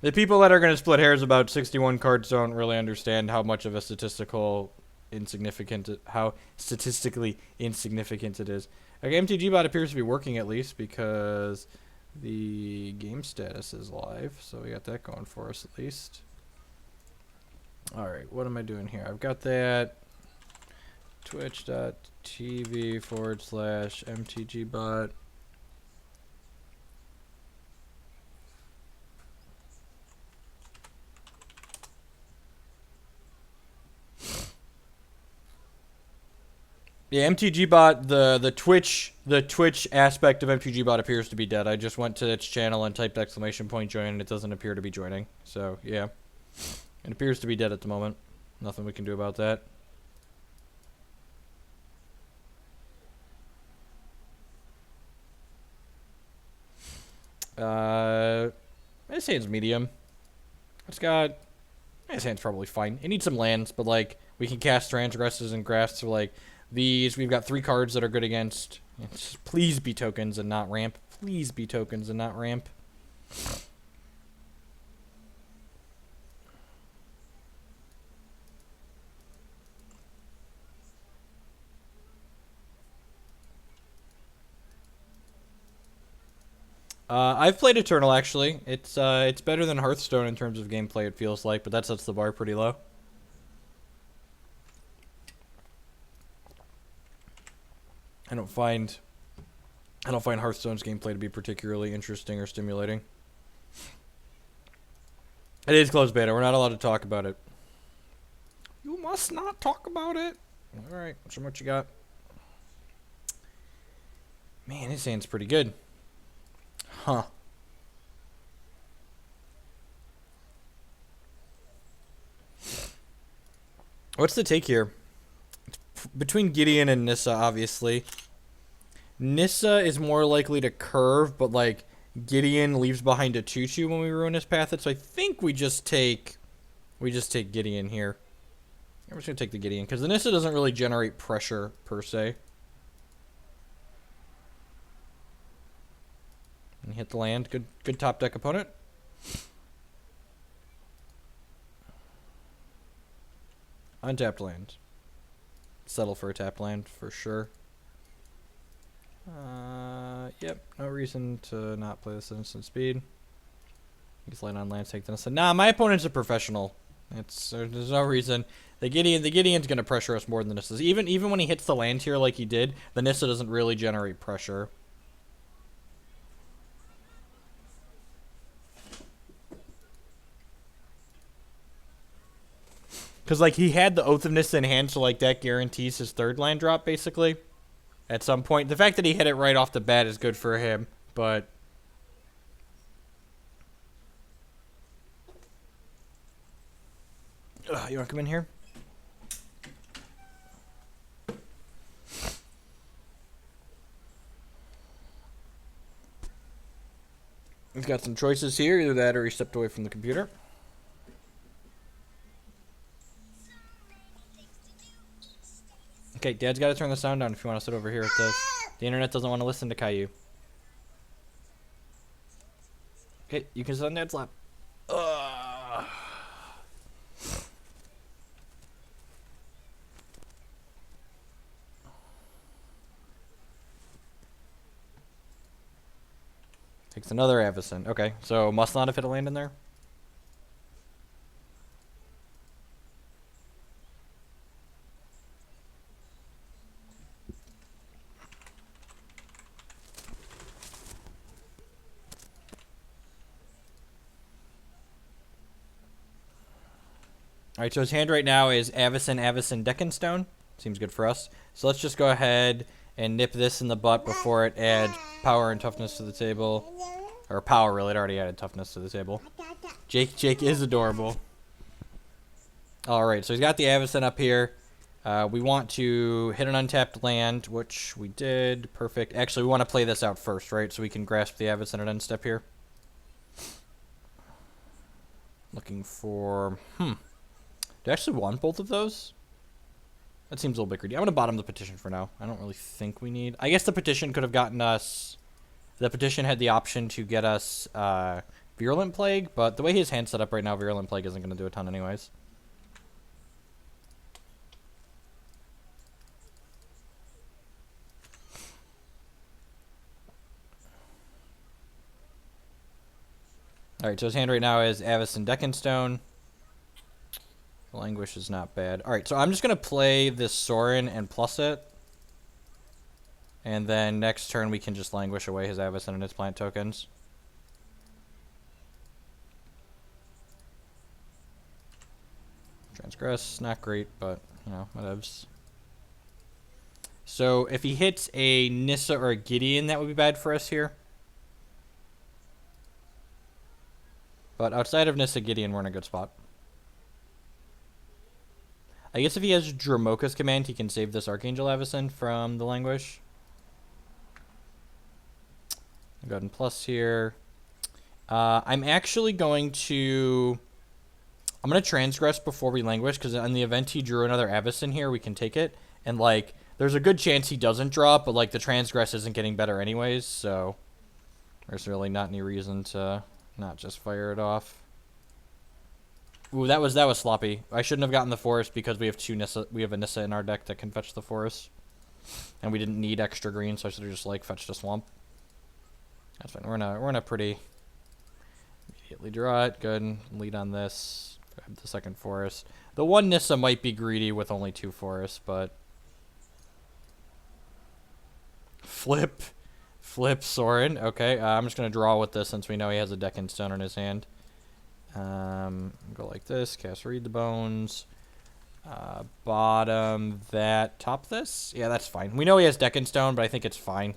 The people that are going to split hairs about 61 cards don't really understand how much of a how statistically insignificant it is. Okay, MTG bot appears to be working at least because the game status is live, so we got that going for us at least. Alright, what am I doing here? I've got that twitch.tv/MTGbot. Yeah, MTGbot, the Twitch aspect of MTGbot appears to be dead. I just went to its channel and typed !join and it doesn't appear to be joining. So, yeah. It appears to be dead at the moment. Nothing we can do about that. His hand's medium. His hand's probably fine. It needs some lands, but like we can cast transgresses and grafts for like these. We've got 3 cards that are good against. Please be tokens and not ramp. Please be tokens and not ramp. I've played Eternal actually. It's better than Hearthstone in terms of gameplay. It feels like, but that sets the bar pretty low. I don't find Hearthstone's gameplay to be particularly interesting or stimulating. It is closed beta. We're not allowed to talk about it. You must not talk about it. All right, show me what you got. Man, his hand's pretty good. Huh. What's the take here? Between Gideon and Nissa, obviously. Nissa is more likely to curve, but like Gideon leaves behind a 2/2 when we ruin his path. So I think we just take Gideon here. I'm just gonna take the Gideon because the Nissa doesn't really generate pressure per se. And hit the land. Good top deck opponent. Untapped land. Settle for a tapped land for sure. Yep. No reason to not play this at instant speed. He's land on land, take the Nissa. Nah, my opponent's a professional. There's no reason. The Gideon's gonna pressure us more than the Nissa's. Even when he hits the land here like he did, the Nissa doesn't really generate pressure. Because, like, he had the Oath of Nissa in hand, so, like, that guarantees his 3rd land drop, basically. At some point. The fact that he hit it right off the bat is good for him, but... you want to come in here? We've got some choices here. Either that or he stepped away from the computer. Okay, Dad's got to turn the sound down if you want to sit over here with this. The internet doesn't want to listen to Caillou. Okay, you can sit on Dad's lap. Takes another Avacyn. Okay, so must not have hit a land in there? Alright, so his hand right now is Avacyn, Deccanstone. Seems good for us. So let's just go ahead and nip this in the butt before it adds power and toughness to the table. Or power, really. It already added toughness to the table. Jake is adorable. Alright, so he's got the Avacyn up here. We want to hit an untapped land, which we did. Perfect. Actually, we want to play this out first, right? So we can grasp the Avacyn at end step here. Looking for... Do I actually want both of those? That seems a little bit greedy. I'm going to bottom the petition for now. I don't really think we need... I guess the petition could have gotten us... The petition had the option to get us Virulent Plague, but the way his hand's set up right now, Virulent Plague isn't going to do a ton anyways. Alright, so his hand right now is Avis and Deckenstone. Languish is not bad. Alright, so I'm just going to play this Sorin and plus it. And then next turn we can just Languish away his Avis and his plant tokens. Transgress, not great, but, you know, whatevs. So if he hits a Nissa or a Gideon, that would be bad for us here. But outside of Nissa Gideon, we're in a good spot. I guess if he has Dromoka's command, he can save this Archangel Avacyn from the Languish. I'll go ahead and plus here. I'm actually going to... I'm going to Transgress before we Languish, because in the event he drew another Avacyn here, we can take it. And, like, there's a good chance he doesn't drop, but, like, the Transgress isn't getting better anyways, so... There's really not any reason to... not just fire it off. Ooh, that was sloppy. I shouldn't have gotten the forest because we have a Nissa in our deck that can fetch the forest. And we didn't need extra green, so I should have just like fetched a swamp. That's fine. We're in a pretty immediately draw it. Good. Lead on this. Grab the second forest. The one Nissa might be greedy with only 2 forests, but flip Sorin. Okay, I'm just going to draw with this since we know he has a Deckenstone in his hand. Go like this. Cast Read the Bones. Bottom that. Top this? Yeah, that's fine. We know he has Deckenstone, but I think it's fine.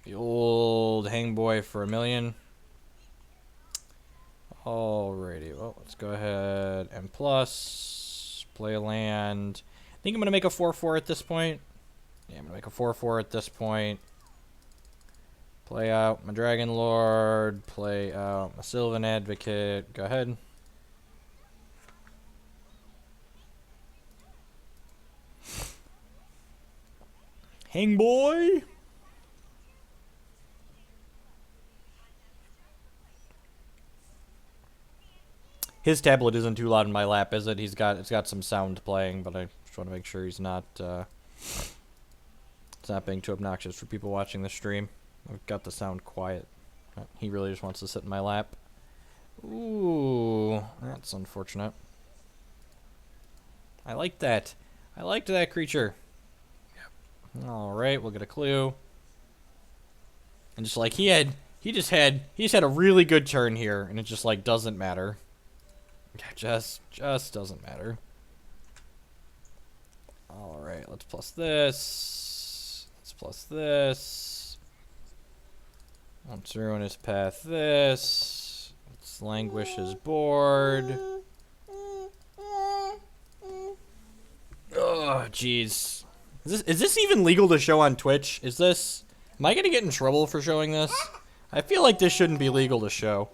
The old Hangboy for 1,000,000. Alrighty, well, let's go ahead and plus, play a land. I think I'm going to make a 4/4 at this point. Yeah, I'm going to make a 4/4 at this point. Play out my Dragon Lord, play out my Sylvan Advocate. Go ahead. Hangboy! His tablet isn't too loud in my lap, is it? It's got some sound playing, but I just want to make sure he's not it's not being too obnoxious for people watching the stream. I've got the sound quiet. He really just wants to sit in my lap. Ooh, that's unfortunate. I like that. I liked that creature. Yep. All right, we'll get a clue. And just like he just had a really good turn here, and it just like doesn't matter. Just doesn't matter. Alright, let's plus this. Let's plus this. Let's ruin his path this. Let's languish his board. Oh, jeez. Is this even legal to show on Twitch? Am I gonna get in trouble for showing this? I feel like this shouldn't be legal to show.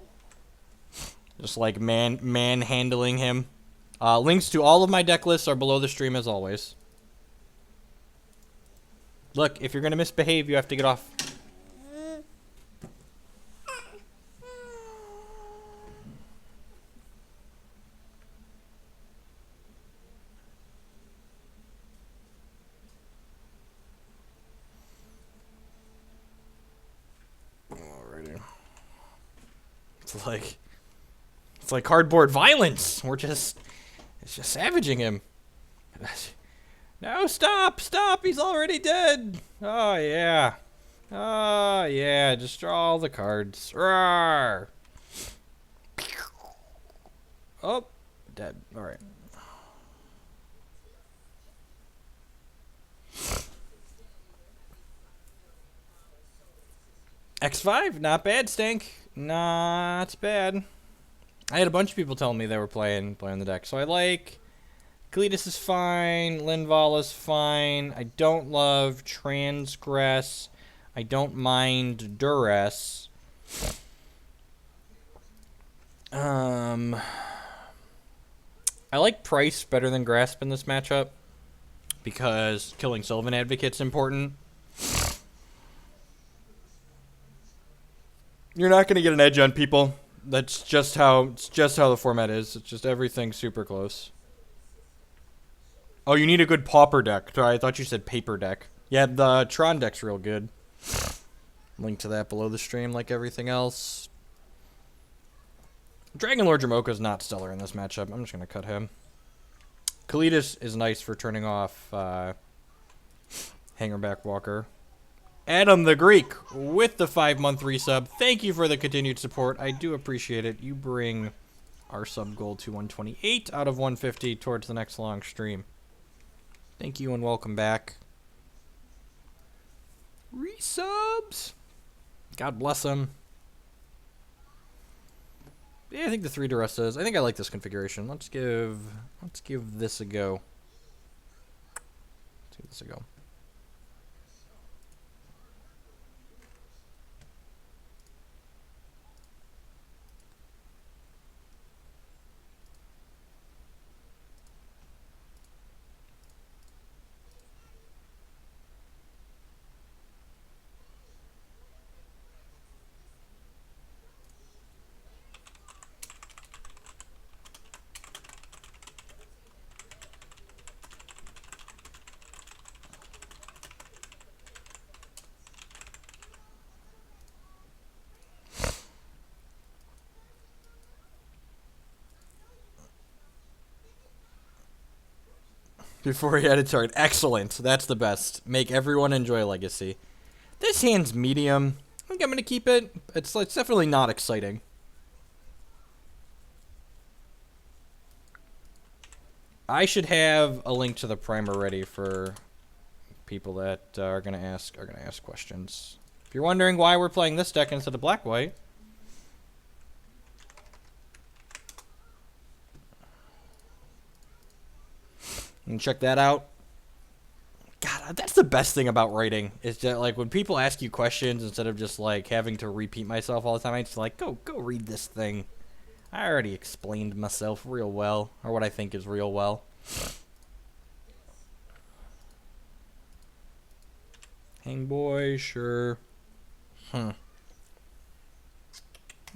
Just like manhandling him. Links to all of my deck lists are below the stream as always. Look, if you're gonna misbehave, you have to get off. Alrighty. It's like cardboard violence. It's just savaging him. No, stop, he's already dead. Oh, yeah. Oh, yeah, just draw all the cards. Roar. Oh, dead. All right. X5, not bad, Stink. Not bad. I had a bunch of people telling me they were playing the deck, so I like... Cletus is fine, Linval is fine, I don't love Transgress, I don't mind Duress. I like Price better than Grasp in this matchup. because killing Sylvan Advocate's important. You're not going to get an edge on people. That's just how the format is. It's just everything super close. Oh, you need a good pauper deck. Sorry, I thought you said paper deck. Yeah, the Tron deck's real good. Link to that below the stream, like everything else. Dragon Lord Jamoka's not stellar in this matchup. I'm just going to cut him. Kalidas is nice for turning off Hangerback Walker. Adam the Greek with the 5-month resub. Thank you for the continued support. I do appreciate it. You bring our sub goal to 128 out of 150 towards the next long stream. Thank you and welcome back. Resubs. God bless them. Yeah, I think the 3 Duress is. I think I like this configuration. Let's give this a go. Let's give this a go. Before he added target. Excellent. That's the best. Make everyone enjoy Legacy. This hand's medium. I think I'm going to keep it. It's definitely not exciting. I should have a link to the primer ready for people that are going to ask questions. If you're wondering why we're playing this deck instead of black-white, and check that out. God, that's the best thing about writing. Is that like when people ask you questions, instead of just like having to repeat myself all the time, I just like go read this thing. I already explained myself real well, or what I think is real well. Hang boy, sure. Yeah,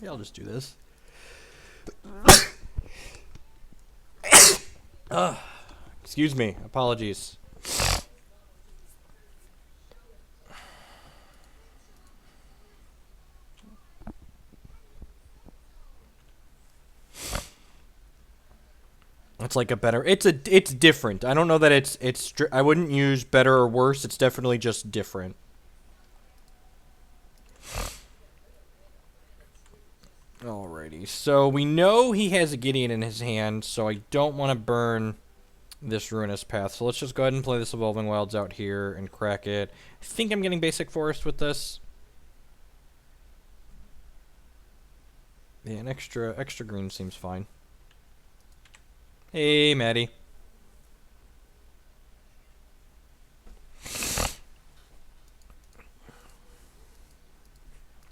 I'll just do this. Excuse me. Apologies. It's like a better. It's different. I don't know that it's. I wouldn't use better or worse. It's definitely just different. Alrighty. So we know he has a Gideon in his hand, so I don't want to burn this Ruinous Path. So let's just go ahead and play this Evolving Wilds out here and crack it. I think I'm getting Basic Forest with this. Yeah, an extra green seems fine. Hey, Maddie.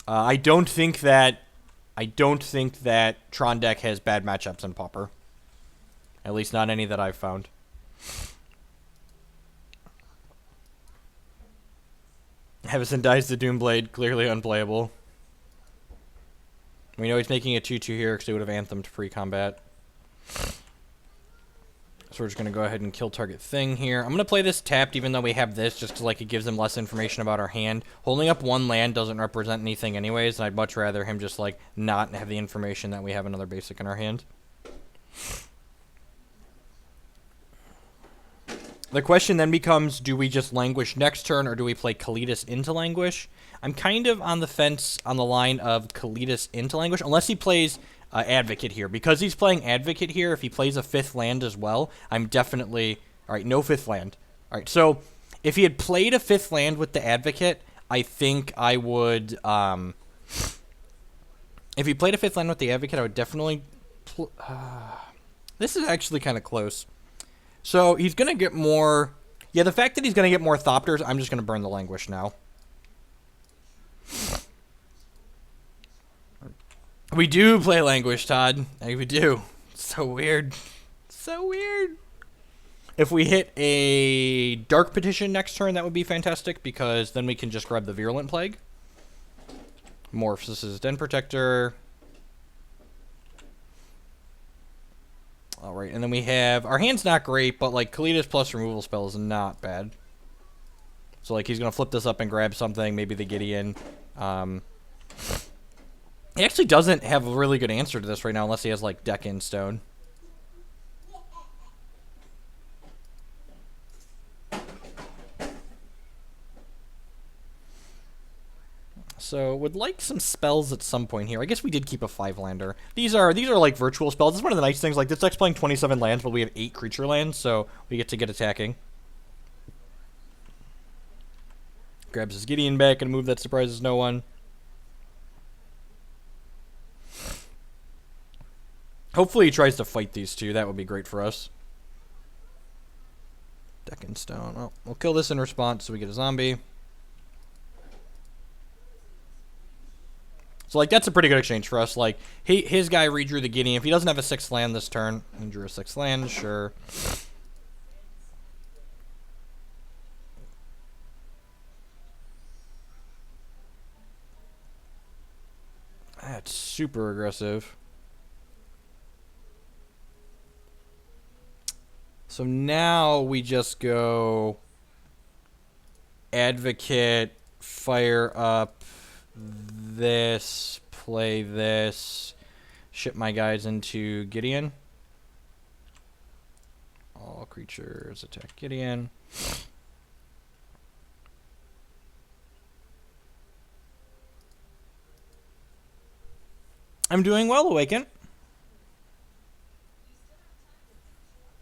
I don't think that Tron deck has bad matchups in Pauper. At least not any that I've found. Hevison dies to Doomblade, clearly unplayable. We know he's making a 2-2 here because he would have Anthemed pre-combat. So we're just going to go ahead and kill target thing here. I'm going to play this tapped even though we have this, just because like, it gives him less information about our hand. Holding up one land doesn't represent anything anyways, and I'd much rather him just like not have the information that we have another basic in our hand. The question then becomes, do we just Languish next turn, or do we play Kalidas into Languish? I'm kind of on the fence on the line of Kalidas into Languish, unless he plays Advocate here. Because he's playing Advocate here, if he plays a 5th land as well, I'm definitely... Alright, no 5th land. Alright, so if he had played a 5th land with the Advocate, I think I would... if he played a 5th land with the Advocate, I would definitely... this is actually kind of close. So he's going to get more... Yeah, the fact that he's going to get more Thopters, I'm just going to burn the Languish now. We do play Languish, Todd. Like, we do. It's so weird. So weird. If we hit a Dark Petition next turn, that would be fantastic, because then we can just grab the Virulent Plague. Morphs. This is Den Protector. Alright, and then we have... Our hand's not great, but, like, Kalida's plus removal spell is not bad. So, like, he's going to flip this up and grab something, maybe the Gideon. He actually doesn't have a really good answer to this right now, unless he has, like, Deck in Stone. So, would like some spells at some point here. I guess we did keep a 5-lander. These are like virtual spells. This is one of the nice things. Like, this deck's playing 27 lands, but we have 8 creature lands, so we get to get attacking. Grabs his Gideon back and a move that surprises no one. Hopefully he tries to fight these two. That would be great for us. Deck in Stone. Well, we'll kill this in response so we get a zombie. So, like, that's a pretty good exchange for us. Like, his guy redrew the Gideon. If he doesn't have a 6th land this turn, he drew a 6th land, sure. That's super aggressive. So now we just go Advocate, fire up this, play this, ship my guys into Gideon. All creatures attack Gideon. I'm doing well, Awaken.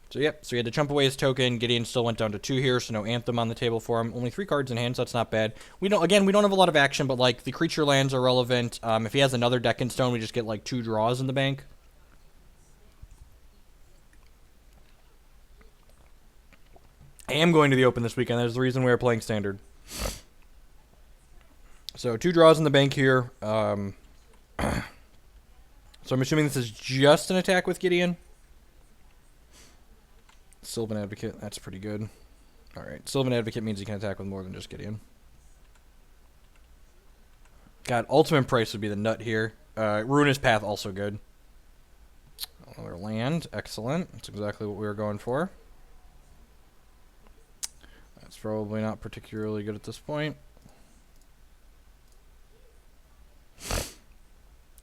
So, yep, so he had to chump away his token. Gideon still went down to 2 here, so no Anthem on the table for him. Only 3 cards in hand, so that's not bad. We don't have a lot of action, but, like, the creature lands are relevant. If he has another Deck in Stone, we just get, like, 2 draws in the bank. I am going to the Open this weekend. That's the reason we are playing Standard. So, 2 draws in the bank here. So I'm assuming this is just an attack with Gideon. Sylvan Advocate, that's pretty good. Alright, Sylvan Advocate means he can attack with more than just Gideon. God, Ultimate Price would be the nut here. Ruinous Path, also good. Another land, excellent. That's exactly what we were going for. That's probably not particularly good at this point.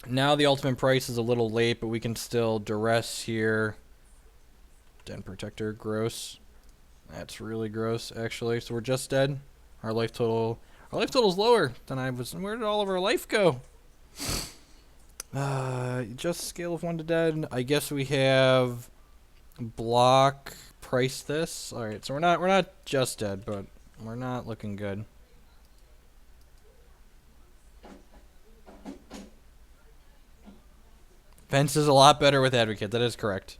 Now the Ultimate Price is a little late, but we can still duress here. Den Protector, gross. That's really gross, actually. So we're just dead. Our life total's lower than I was. Where did all of our life go? Just scale of 1 to dead. I guess we have block, price this. All right, so we're not just dead, but we're not looking good. Fence is a lot better with Advocate. That is correct.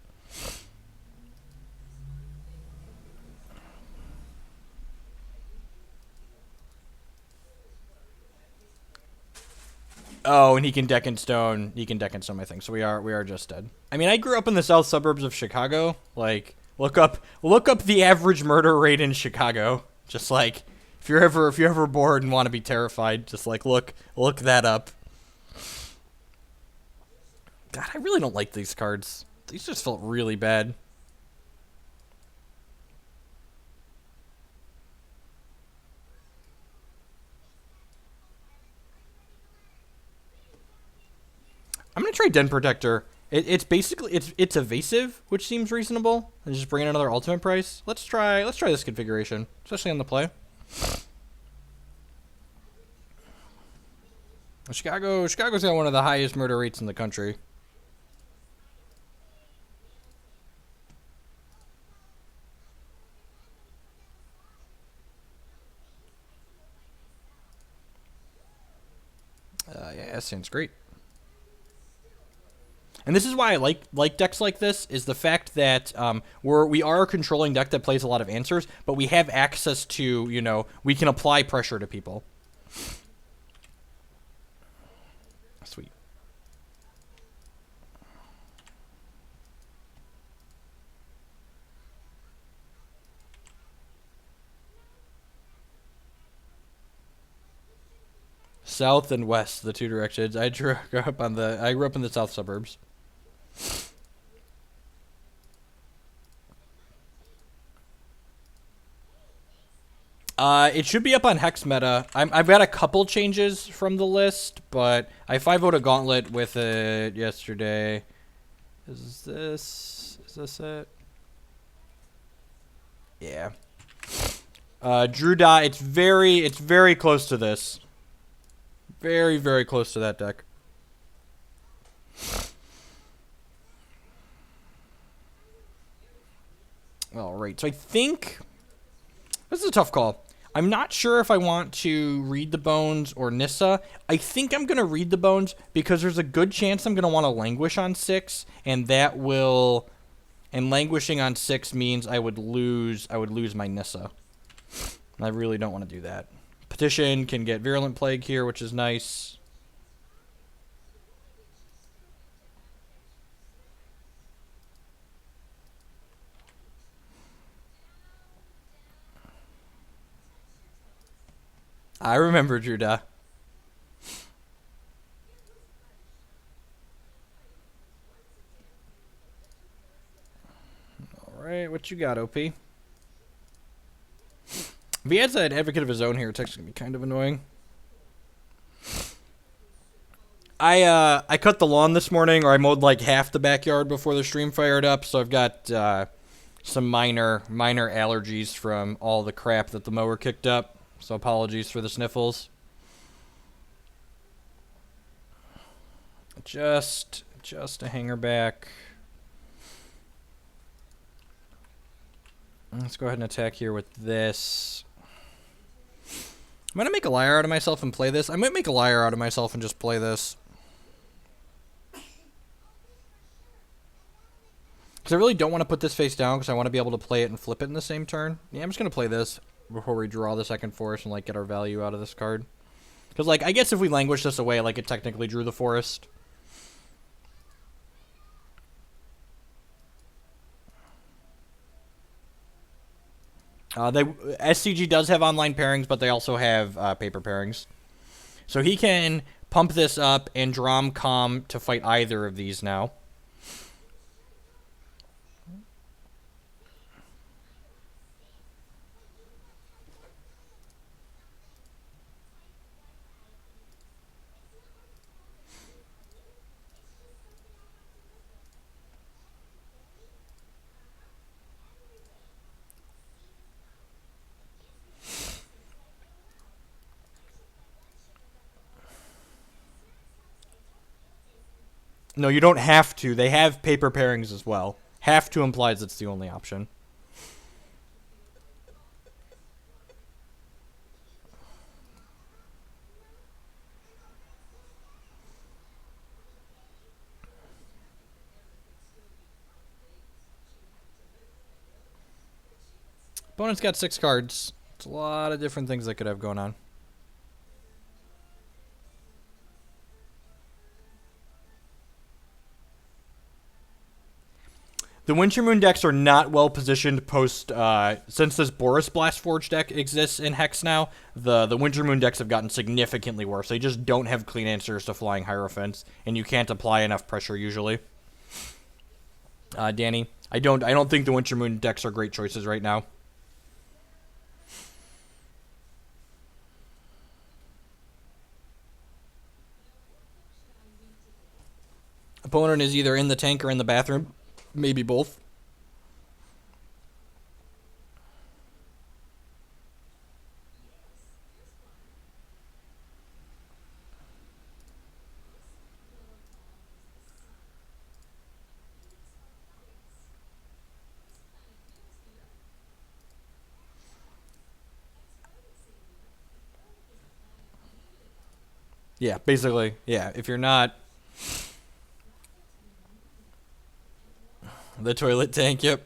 Oh, and he can Deck in Stone. He can Deck in Stone, I think. So we are just dead. I mean, I grew up in the south suburbs of Chicago. Like, look up the average murder rate in Chicago. Just like, if you're ever bored and want to be terrified, just like look that up. God, I really don't like these cards. These just felt really bad. I'm gonna try Den Protector. It's basically it's evasive, which seems reasonable. And just bring in another Ultimate Price. Let's try this configuration, especially on the play. Chicago's got one of the highest murder rates in the country. Yeah, that sounds great. And this is why I like decks like this, is the fact that we are a controlling deck that plays a lot of answers, but we have access to, you know, we can apply pressure to people. Sweet. south and west, the two directions. I grew up in the south suburbs. It should be up on Hex Meta. I've got a couple changes from the list, but I 5-0'd a gauntlet with it yesterday. Is this it? Yeah. Drew Die. It's very close to this. Very, very close to that deck. All right. So I think this is a tough call. I'm not sure if I want to read the bones or Nissa. I think I'm going to read the bones because there's a good chance I'm going to want to languish on 6, and that will... And languishing on 6 means I would lose my Nissa. I really don't want to do that. Petition can get Virulent Plague here, which is nice. I remember Judah. Alright, what you got, OP? If he has an advocate of his own here, it's actually going to be kind of annoying. I cut the lawn this morning, or I mowed like half the backyard before the stream fired up, so I've got some minor allergies from all the crap that the mower kicked up. So apologies for the sniffles. Just a hanger back. Let's go ahead and attack here with this. I'm going to make a liar out of myself and play this. I might make a liar out of myself and just play this. Because I really don't want to put this face down because I want to be able to play it and flip it in the same turn. Yeah, I'm just going to play this before we draw the second forest and, like, get our value out of this card. Because, like, I guess if we languish this away, like, it technically drew the forest. SCG does have online pairings, but they also have paper pairings. So he can pump this up and Drom Calm to fight either of these now. No, you don't have to. They have paper pairings as well. Have to implies it's the only option. Opponent's got 6 cards. It's a lot of different things that could have going on. The Winter Moon decks are not well positioned post, since this Boris Blastforge deck exists in Hex now, the Winter Moon decks have gotten significantly worse. They just don't have clean answers to Flying Hierophants, and you can't apply enough pressure usually. Danny, I don't think the Winter Moon decks are great choices right now. Opponent is either in the tank or in the bathroom. Maybe both. Yeah, basically, yeah. If you're not... The toilet tank, yep.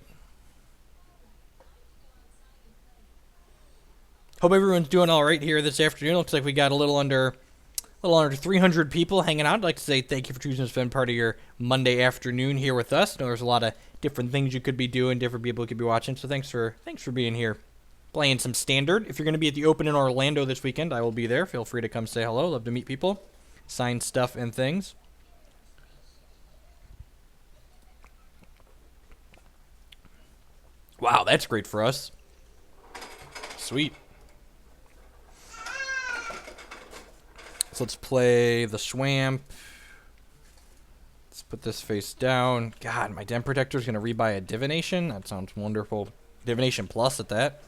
Hope everyone's doing all right here this afternoon. Looks like we got a little under 300 people hanging out. I'd like to say thank you for choosing to spend part of your Monday afternoon here with us. I know there's a lot of different things you could be doing, different people could be watching. So thanks for being here. Playing some Standard. If you're going to be at the Open in Orlando this weekend, I will be there. Feel free to come say hello. Love to meet people. Sign stuff and things. Wow, that's great for us. Sweet. So let's play the Swamp. Let's put this face down. God, my Den Protector is going to rebuy a Divination. That sounds wonderful. Divination Plus at that.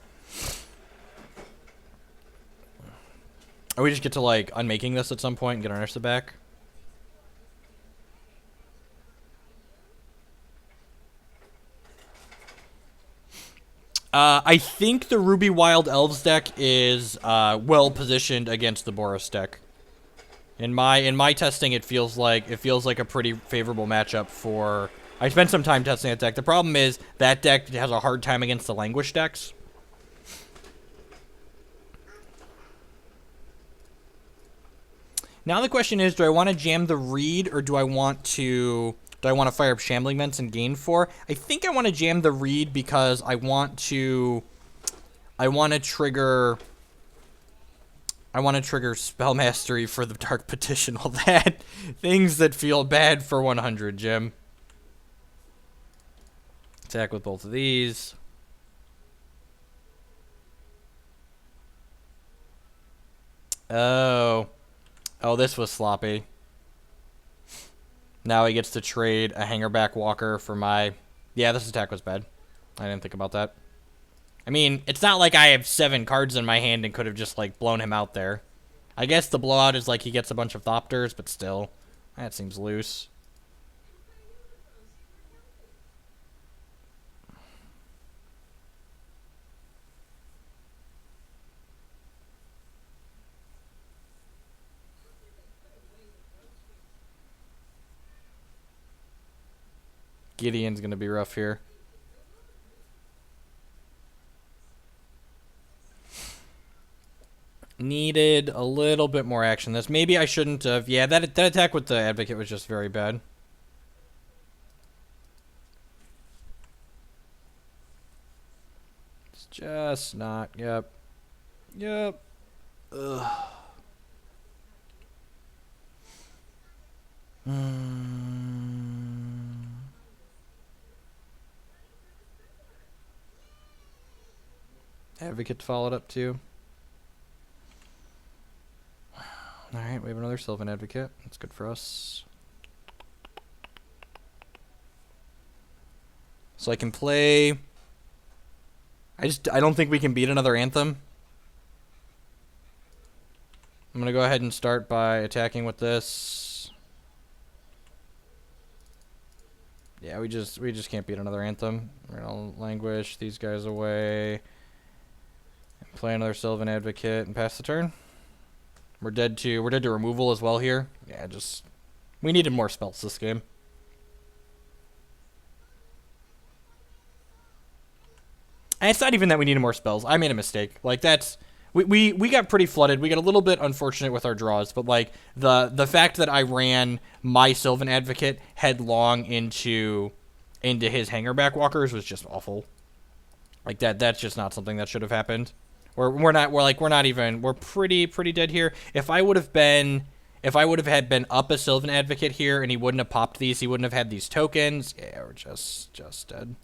Or we just get to, like, unmaking this at some point and get our Nissa back. I think the Ruby Wild Elves deck is well positioned against the Boros deck. In my testing, it feels like a pretty favorable matchup for. I spent some time testing that deck. The problem is that deck has a hard time against the Languish decks. Now the question is, do I want to jam the Reed or do I want to fire up Shambling Vents and gain 4? I think I want to jam the Reed because I want to trigger Spell Mastery for the Dark Petition, all that. Things that feel bad for 100, Jim. Attack with both of these. Oh, this was sloppy. Now he gets to trade a Hangerback Walker for my... Yeah, this attack was bad. I didn't think about that. I mean, it's not like I have 7 cards in my hand and could have just, like, blown him out there. I guess the blowout is like he gets a bunch of Thopters, but still. That seems loose. Gideon's going to be rough here. Needed a little bit more action. This maybe I shouldn't have. Yeah, that attack with the Advocate was just very bad. It's just not. Yep. Ugh. Advocate followed up too. Alright, we have another Sylvan Advocate. That's good for us. So I can play... I don't think we can beat another Anthem. I'm going to go ahead and start by attacking with this. Yeah, we just can't beat another Anthem. We're going to languish these guys away. And play another Sylvan Advocate and pass the turn. We're dead to removal as well here. Yeah, we needed more spells this game. And it's not even that we needed more spells. I made a mistake. Like we got pretty flooded. We got a little bit unfortunate with our draws, but like the fact that I ran my Sylvan Advocate headlong into his Hangerback Walkers was just awful. Like that's just not something that should have happened. We're pretty dead here. If I would have been up a Sylvan Advocate here and he wouldn't have popped these, he wouldn't have had these tokens. Yeah, we're just dead.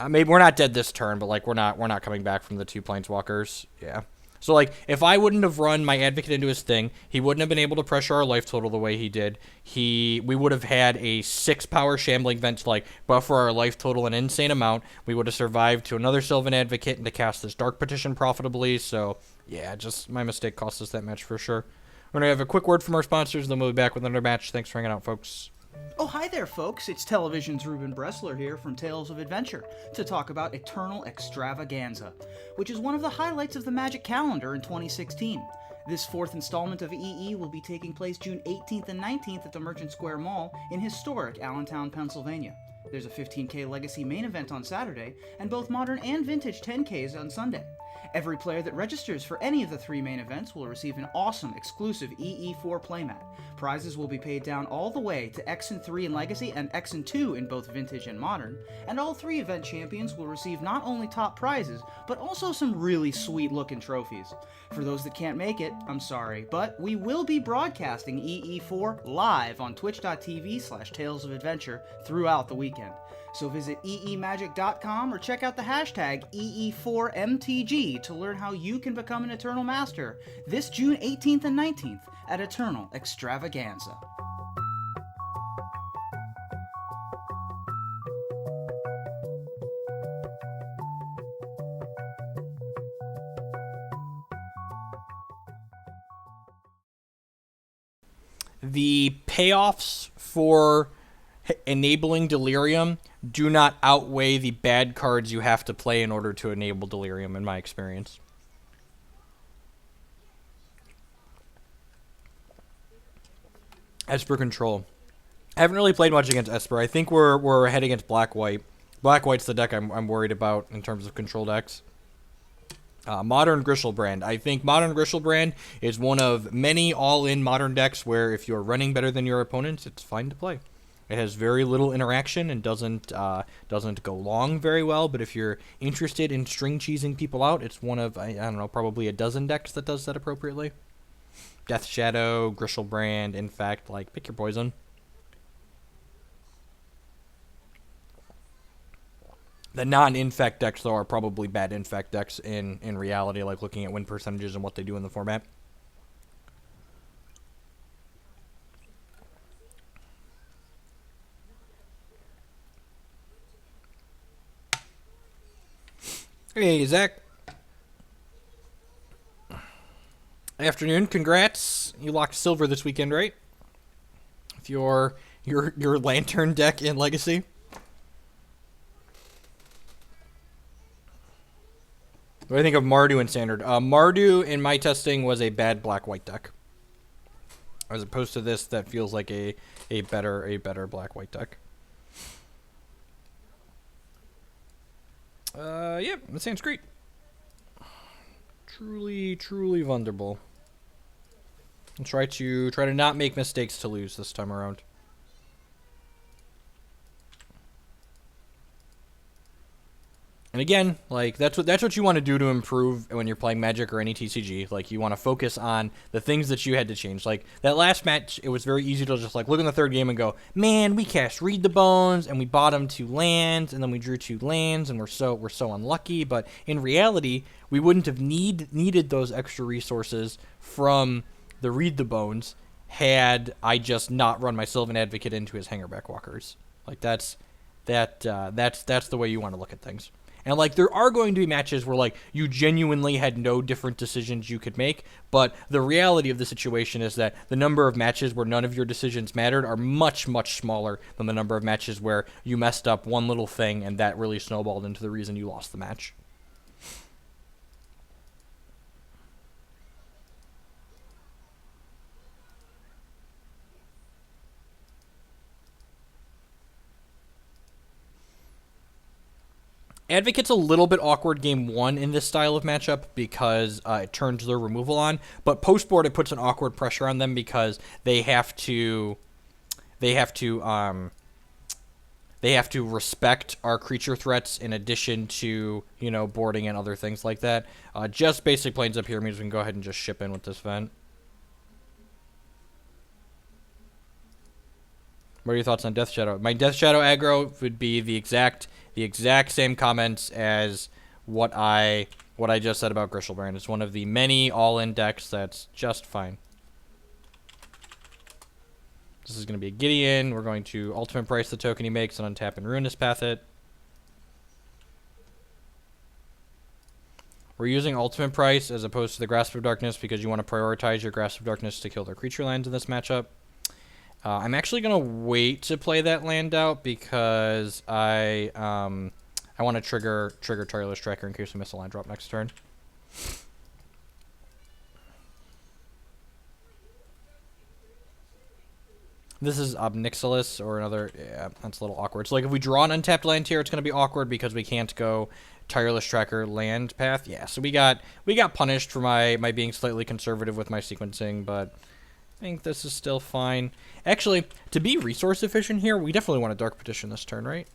Maybe we're not dead this turn, but like we're not coming back from the 2 Planeswalkers. Yeah. So like if I wouldn't have run my Advocate into his thing, he wouldn't have been able to pressure our life total the way he did. We would have had a 6-power Shambling Vent to like buffer our life total an insane amount. We would have survived to another Sylvan Advocate and to cast this Dark Petition profitably. So yeah, just my mistake cost us that match for sure. We're gonna have a quick word from our sponsors, and then we'll be back with another match. Thanks for hanging out, folks. Oh, hi there, folks. It's Television's Ruben Bressler here from Tales of Adventure to talk about Eternal Extravaganza, which is one of the highlights of the Magic calendar in 2016. This 4th installment of EE will be taking place June 18th and 19th at the Merchant Square Mall in historic Allentown, Pennsylvania. There's a 15K Legacy main event on Saturday, and both Modern and Vintage 10Ks on Sunday. Every player that registers for any of the 3 main events will receive an awesome exclusive EE4 playmat. Prizes will be paid down all the way to X and 3 in Legacy and X and 2 in both Vintage and Modern, and all 3 event champions will receive not only top prizes, but also some really sweet looking trophies. For those that can't make it, I'm sorry, but we will be broadcasting EE4 live on twitch.tv/Tales of Adventure throughout the weekend. So visit eemagic.com or check out the hashtag EE4MTG to learn how you can become an Eternal Master this June 18th and 19th at Eternal Extravaganza. The payoffs for enabling Delirium do not outweigh the bad cards you have to play in order to enable Delirium, in my experience. Esper Control. I haven't really played much against Esper. I think we're ahead against Black-White. Black-White's the deck I'm worried about in terms of control decks. Modern Grishelbrand. I think Modern Grishelbrand is one of many all-in modern decks where if you're running better than your opponents, it's fine to play. It has very little interaction and doesn't go long very well, but if you're interested in string cheesing people out, it's one of, I don't know, probably a dozen decks that does that appropriately. Death Shadow, Grishelbrand, Infect, like, pick your poison. The non-Infect decks, though, are probably bad Infect decks in reality, like looking at win percentages and what they do in the format. Hey, Zach. Afternoon. Congrats. You locked silver this weekend, right? With your Lantern deck in Legacy. What do you think of Mardu in Standard? Mardu, in my testing, was a bad Black-White deck. As opposed to this, that feels like a better Black-White deck. Yeah, that sounds great. Truly wonderful. And try to not make mistakes to lose this time around. And again, like that's what you want to do to improve when you're playing Magic or any TCG. Like you want to focus on the things that you had to change. Like that last match, it was very easy to just like look in the third game and go, man, we cast Read the Bones and we bottomed 2 lands and then we drew 2 lands and we're so unlucky. But in reality, we wouldn't have needed those extra resources from the Read the Bones had I just not run my Sylvan Advocate into his Hangerback Walkers. Like that's the way you want to look at things. And, like, there are going to be matches where, like, you genuinely had no different decisions you could make, but the reality of the situation is that the number of matches where none of your decisions mattered are much, much smaller than the number of matches where you messed up one little thing and that really snowballed into the reason you lost the match. Advocate's a little bit awkward game 1 in this style of matchup because it turns their removal on, but post board it puts an awkward pressure on them because they have to respect our creature threats in addition to, you know, boarding and other things like that. Just basic planes up here means we can go ahead and just ship in with this event. What are your thoughts on Death Shadow? My Death Shadow aggro would be the exact same comments as what I just said about Grishelbrand. It's one of the many all-in decks that's just fine. This is going to be a Gideon. We're going to ultimate price the token he makes and untap and Ruinous Path it. We're using ultimate price as opposed to the Grasp of Darkness because you want to prioritize your Grasp of Darkness to kill their creature lands in this matchup. I'm actually going to wait to play that land out because I want to trigger Tireless Striker in case we miss a land drop next turn. This is Obnixilis or another. Yeah, that's a little awkward. So like if we draw an untapped land here, it's going to be awkward because we can't go Tireless Tracker land path. Yeah, so we got punished for my being slightly conservative with my sequencing, but I think this is still fine. Actually, to be resource efficient here, we definitely want to Dark Petition this turn, right?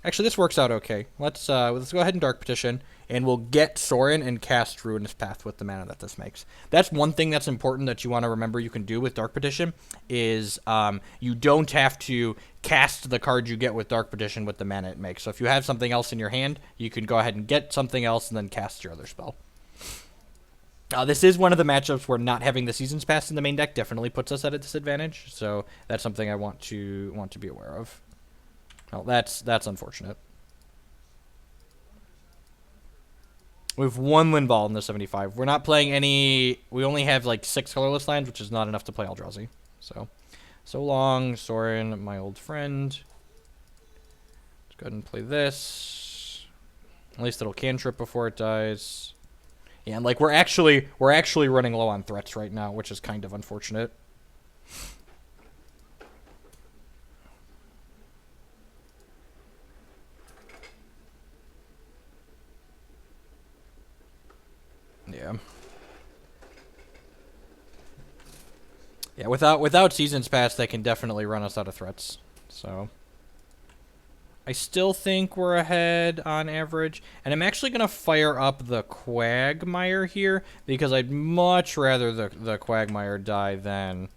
Actually, this works out okay. Let's go ahead and Dark Petition, and we'll get Sorin and cast Ruinous Path with the mana that this makes. That's one thing that's important that you want to remember you can do with Dark Petition, is you don't have to cast the card you get with Dark Petition with the mana it makes. So if you have something else in your hand, you can go ahead and get something else and then cast your other spell. This is one of the matchups where not having the Seasons Pass in the main deck definitely puts us at a disadvantage, so that's something I want to be aware of. Well, that's unfortunate. We have one Linval in the 75. We're not playing any... We only have, like, 6 colorless lands, which is not enough to play Eldrazi. So long, Sorin, my old friend. Let's go ahead and play this. At least it'll cantrip before it dies. Yeah, and, like, we're actually running low on threats right now, which is kind of unfortunate. Yeah. Yeah, without Seasons Pass, they can definitely run us out of threats. So I still think we're ahead on average. And I'm actually going to fire up the Quagmire here, because I'd much rather the Quagmire die than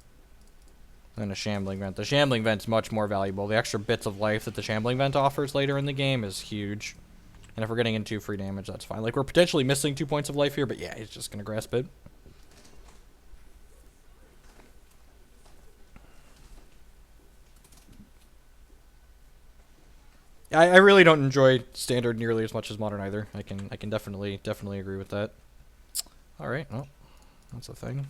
a Shambling Vent. The Shambling Vent's much more valuable. The extra bits of life that the Shambling Vent offers later in the game is huge. And if we're getting into free damage, that's fine. Like, we're potentially missing 2 points of life here, but yeah, he's just going to grasp it. I really don't enjoy Standard nearly as much as Modern either. I can definitely agree with that. All right, well, that's a thing.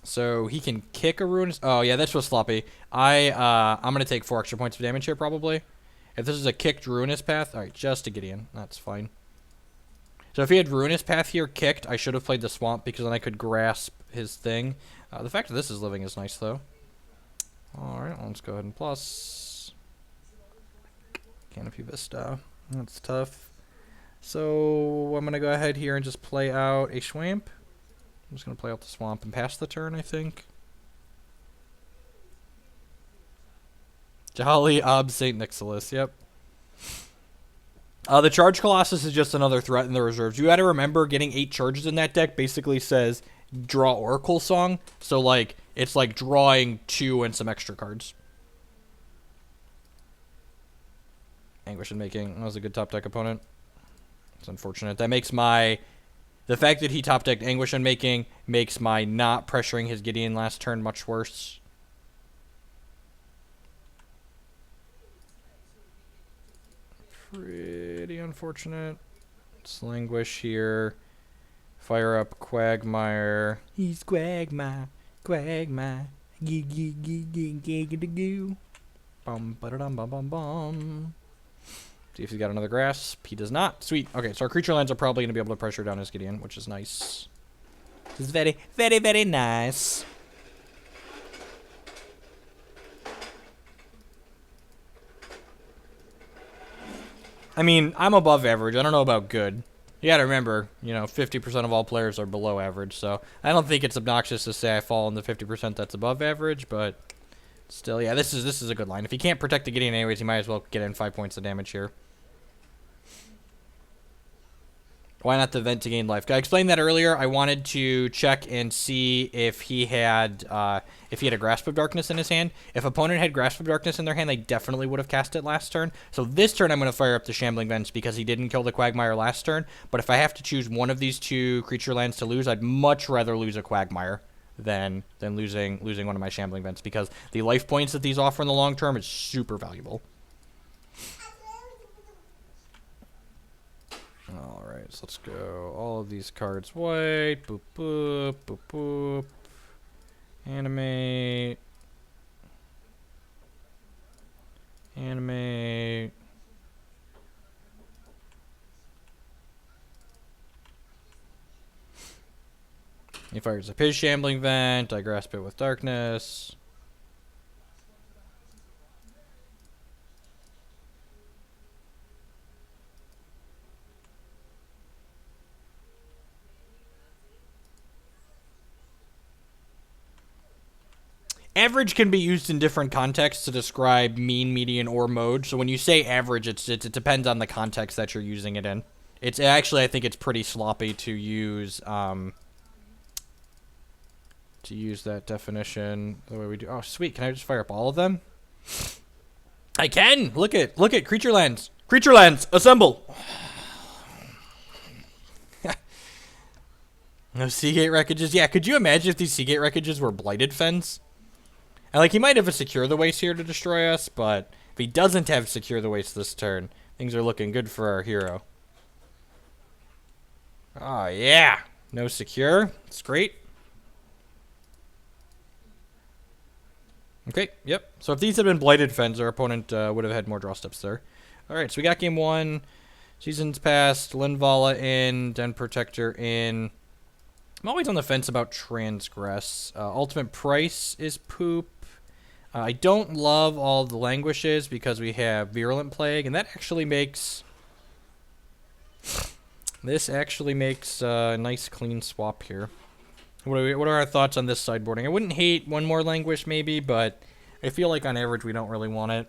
So he can kick a Ruinous... Oh, yeah, that's what's sloppy. I'm going to take 4 extra points of damage here, probably. If this is a kicked Ruinous Path... All right, just a Gideon. That's fine. So if he had Ruinous Path here kicked, I should have played the Swamp, because then I could grasp his thing. The fact that this is living is nice, though. All right, let's go ahead and plus. Canopy Vista. That's tough. So I'm going to go ahead here and just play out a Swamp. I'm just going to play out the Swamp and pass the turn, I think. Jolly St. Nixilis, yep. The Charge Colossus is just another threat in the reserves. You got to remember, getting 8 charges in that deck basically says draw Oracle Song. So, like, it's like drawing 2 and some extra cards. Anguish in Making. That was a good top deck opponent. It's unfortunate. That makes my... The fact that he top decked Anguish in Making makes my not pressuring his Gideon last turn much worse. Pretty unfortunate. Let's languish here. Fire up Quagmire. He's Quagmire. Quagmire. Bum ba dum bum bum bum. See if he's got another grasp. He does not. Sweet. Okay, so our creature lands are probably going to be able to pressure down his Gideon, which is nice. This is very, very, very nice. I mean, I'm above average. I don't know about good. You gotta remember, 50% of all players are below average, so I don't think it's obnoxious to say I fall in the 50% that's above average, but still, yeah, this is a good line. If he can't protect the Gideon anyways, he might as well get in 5 points of damage here. Why not the vent to gain life? I explained that earlier. I wanted to check and see if he had a Grasp of Darkness in his hand. If opponent had Grasp of Darkness in their hand, they definitely would have cast it last turn. So this turn I'm going to fire up the Shambling Vents because he didn't kill the Quagmire last turn. But if I have to choose one of these 2 creature lands to lose, I'd much rather lose a Quagmire than losing one of my Shambling Vents, because the life points that these offer in the long term is super valuable. Alright, so let's go. All of these cards white. Boop, boop, boop, boop. Animate. Animate. He fires a Piz Shambling Vent. I grasp it with Darkness. Average can be used in different contexts to describe mean, median, or mode. So when you say average, it depends on the context that you're using it in. It's actually, I think it's pretty sloppy to use that definition the way we do. Oh, sweet! Can I just fire up all of them? I can. Look at creature lands. Creature lands, assemble. No Seagate wreckages. Yeah, could you imagine if these Seagate wreckages were blighted fens? And, like, he might have a Secure the Waste here to destroy us, but if he doesn't have Secure the Waste this turn, things are looking good for our hero. Oh, yeah. No Secure. It's great. Okay, yep. So if these had been blighted fens, our opponent would have had more draw steps there. All right, so we got game one. Seasons past. Linvala in. Den Protector in. I'm always on the fence about Transgress. Ultimate Price is poop. I don't love all the languishes because we have Virulent Plague, and that actually makes... This actually makes a nice clean swap here. What are our thoughts on this sideboarding? I wouldn't hate one more languish maybe, but I feel like on average we don't really want it.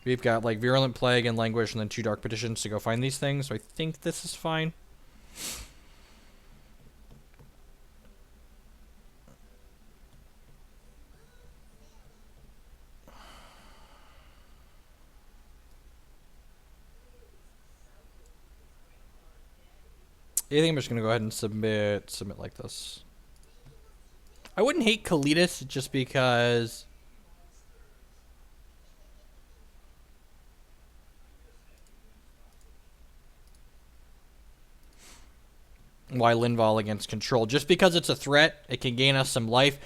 We've got like Virulent Plague and Languish and then 2 Dark Petitions to go find these things, so I think this is fine. I think I'm just going to go ahead and submit like this. I wouldn't hate Kalitas just because... Why Linval against control? Just because it's a threat, it can gain us some life.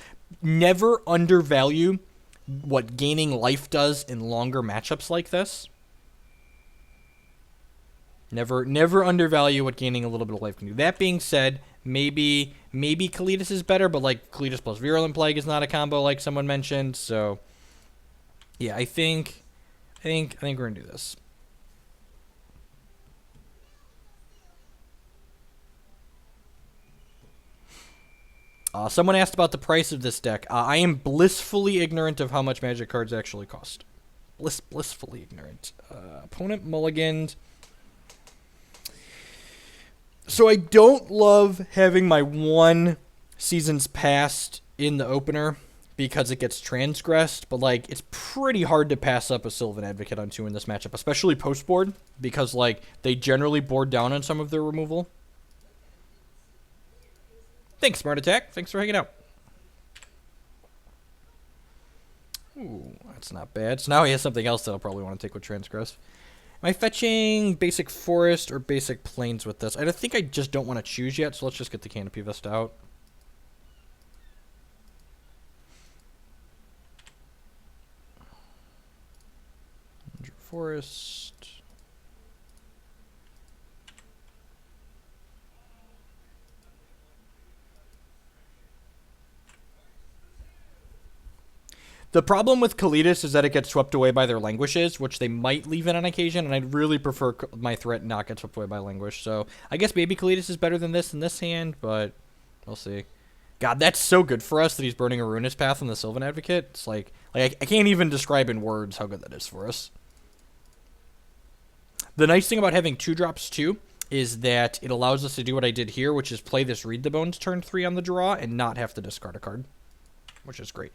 Never undervalue what gaining life does in longer matchups like this. Never undervalue what gaining a little bit of life can do. That being said, maybe Kalitas is better, but like Kalitas plus Virulent Plague is not a combo like someone mentioned. So yeah, I think we're gonna do this. Someone asked about the price of this deck. I am blissfully ignorant of how much Magic cards actually cost. Blissfully ignorant. Opponent mulliganed. So I don't love having my 1 Seasons Past in the opener because it gets transgressed, but like it's pretty hard to pass up a Sylvan Advocate on 2 in this matchup, especially post-board, because like they generally board down on some of their removal. Thanks, Smart Attack. Thanks for hanging out. Ooh, that's not bad. So now he has something else that I'll probably want to take with Transgress. Am I fetching basic forest or basic plains with this? I think I just don't want to choose yet, so let's just get the Canopy Vest out. Forest. The problem with Kalitas is that it gets swept away by their Languishes, which they might leave in on occasion, and I'd really prefer my threat not get swept away by Languish. So I guess maybe Kalitas is better than this in this hand, but we'll see. God, that's so good for us that he's burning a Ruinous Path on the Sylvan Advocate. It's like I can't even describe in words how good that is for us. The nice thing about having 2-drops too is that it allows us to do what I did here, which is play this Read the Bones turn 3 on the draw and not have to discard a card, which is great.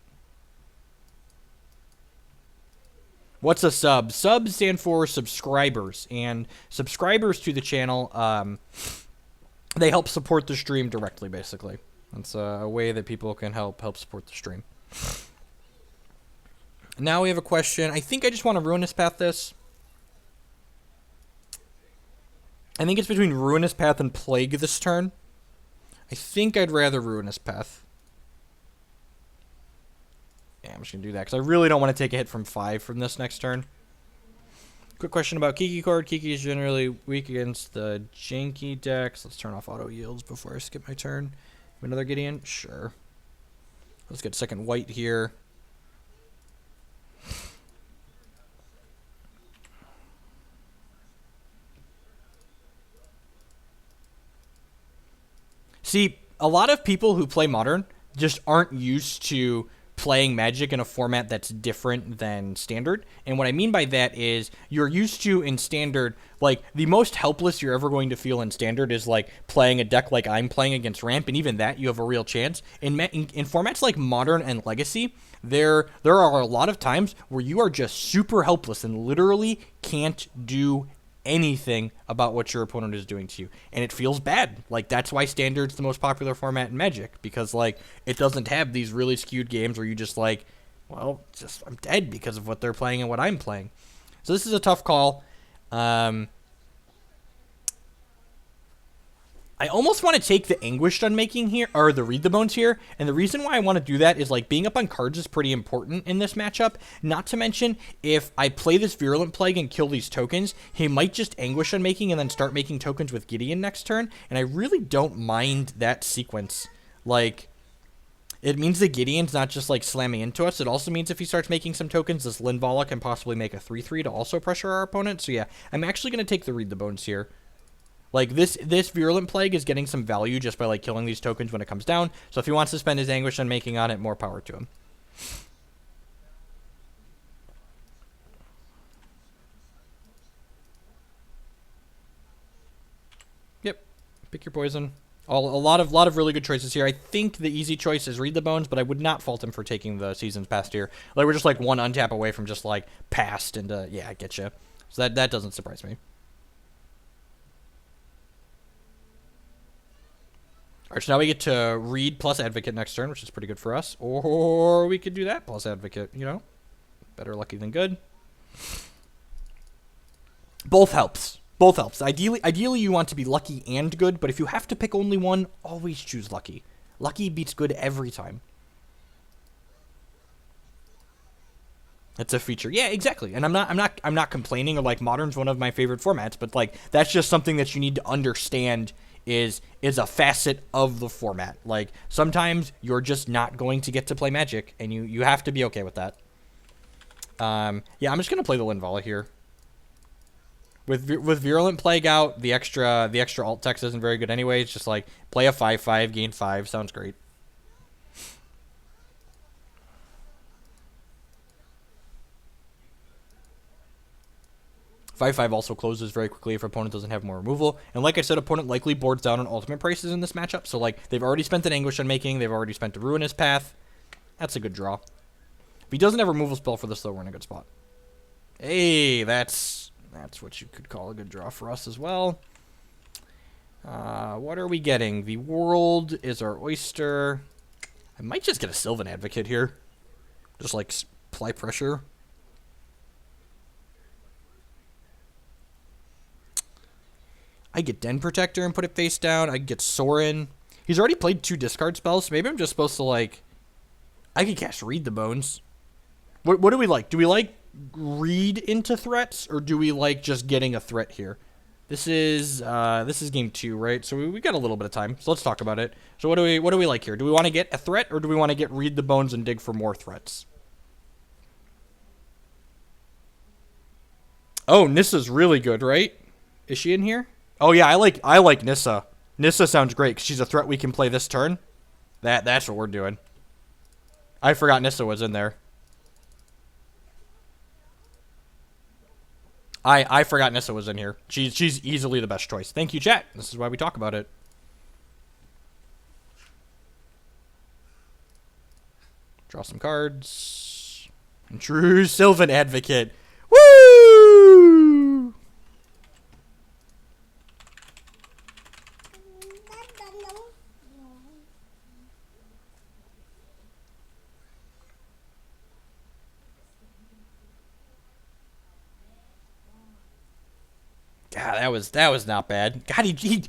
What's a sub? Subs stand for subscribers, and subscribers to the channel, they help support the stream directly, basically. That's a way that people can help support the stream. Now we have a question. I think I just want to Ruinous Path this. I think it's between Ruinous Path and Plague this turn. I think I'd rather Ruinous Path. Yeah, I'm just going to do that because I really don't want to take a hit from 5 from this next turn. Quick question about Kiki Cord. Kiki is generally weak against the janky decks. Let's turn off auto yields before I skip my turn. Another Gideon? Sure. Let's get second white here. See, a lot of people who play Modern just aren't used to playing Magic in a format that's different than Standard. And what I mean by that is you're used to in Standard, like, the most helpless you're ever going to feel in Standard is, like, playing a deck like I'm playing against Ramp, and even that, you have a real chance. In formats like Modern and Legacy, there are a lot of times where you are just super helpless and literally can't do anything about what your opponent is doing to you, and it feels bad. Like, that's why Standard's the most popular format in Magic, because, like, it doesn't have these really skewed games where you just, like, well, just I'm dead because of what they're playing and what I'm playing. So this is a tough call. I almost want to take the Anguished Unmaking here, or the Read the Bones here, and the reason why I want to do that is, like, being up on cards is pretty important in this matchup. Not to mention, if I play this Virulent Plague and kill these tokens, he might just Anguish Unmaking and then start making tokens with Gideon next turn, and I really don't mind that sequence. Like, it means that Gideon's not just, like, slamming into us. It also means if he starts making some tokens, this Linvala can possibly make a 3/3 to also pressure our opponent. So yeah, I'm actually going to take the Read the Bones here. Like, this Virulent Plague is getting some value just by, like, killing these tokens when it comes down. So if he wants to spend his Anguish Unmaking on it, more power to him. Yep. Pick your poison. A lot of really good choices here. I think the easy choice is Read the Bones, but I would not fault him for taking the Seasons Past here. Like, we're just, like, one untap away from just, like, Past, and, yeah, I get you. So that doesn't surprise me. Alright, so now we get to Read plus Advocate next turn, which is pretty good for us. Or we could do that plus Advocate, you know? Better lucky than good. Both helps. Both helps. Ideally, you want to be lucky and good, but if you have to pick only one, always choose lucky. Lucky beats good every time. That's a feature. Yeah, exactly. And I'm not complaining, or, like, Modern's one of my favorite formats, but, like, that's just something that you need to understand is a facet of the format. Like, sometimes you're just not going to get to play Magic, and you have to be okay with that. Yeah, I'm just gonna play the Linvala here. With Virulent Plague out, the extra alt text isn't very good anyway. It's just like play a 5/5, gain 5. Sounds great. Five also closes very quickly if opponent doesn't have more removal. And like I said, opponent likely boards down on ultimate prices in this matchup. So, like, they've already spent an Anguish Unmaking. They've already spent a Ruinous Path. That's a good draw. If he doesn't have a removal spell for this, though, we're in a good spot. Hey, that's what you could call a good draw for us as well. What are we getting? The World is our oyster. I might just get a Sylvan Advocate here. Just, like, apply pressure. I get Den Protector and put it face down. I get Sorin. He's already played 2 discard spells, so maybe I'm just supposed to, like... I could cast Read the Bones. What do we like? Do we like read into threats, or do we like just getting a threat here? This is game 2, right? So we got a little bit of time, so let's talk about it. So what do we like here? Do we want to get a threat, or do we want to get Read the Bones and dig for more threats? Oh, Nissa's really good, right? Is she in here? Oh yeah, I like Nissa. Nissa sounds great because she's a threat we can play this turn. That's what we're doing. I forgot Nissa was in there. I forgot Nissa was in here. She's easily the best choice. Thank you, chat. This is why we talk about it. Draw some cards. And true Sylvan Advocate. Woo! God, that was not bad. God, he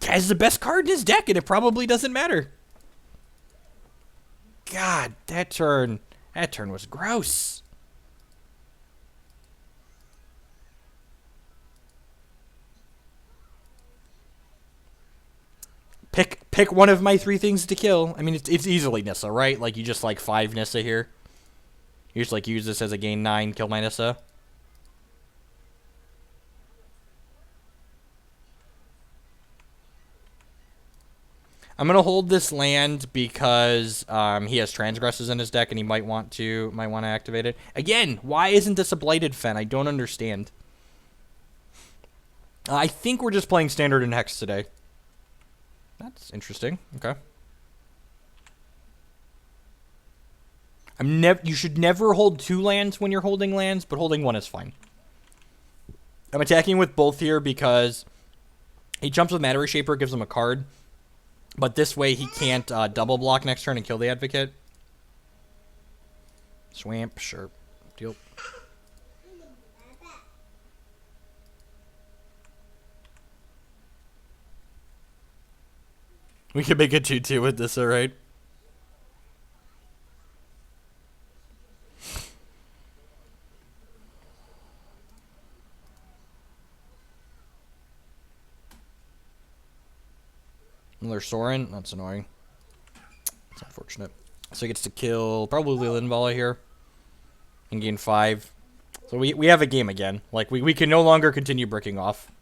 has the best card in his deck, and it probably doesn't matter. God, that turn was gross. Pick one of my 3 things to kill. I mean, it's easily Nissa, right? Like, you just, like, 5 Nissa here. You just, like, use this as a gain 9, kill my Nissa. I'm gonna hold this land because he has Transgressors in his deck, and he might want to activate it. Again, why isn't this a Blighted Fen? I don't understand. I think we're just playing Standard and Hex today. That's interesting. Okay. You should never hold 2 lands when you're holding lands, but holding 1 is fine. I'm attacking with both here because he jumps with Matter Shaper, gives him a card. But this way he can't double block next turn and kill the Advocate. Swamp, sure. Deal. We can make a 2-2 with this, alright? Another Sorin. That's annoying. That's unfortunate. So he gets to kill probably Linvala here. And gain 5. So we have a game again. Like, we can no longer continue bricking off.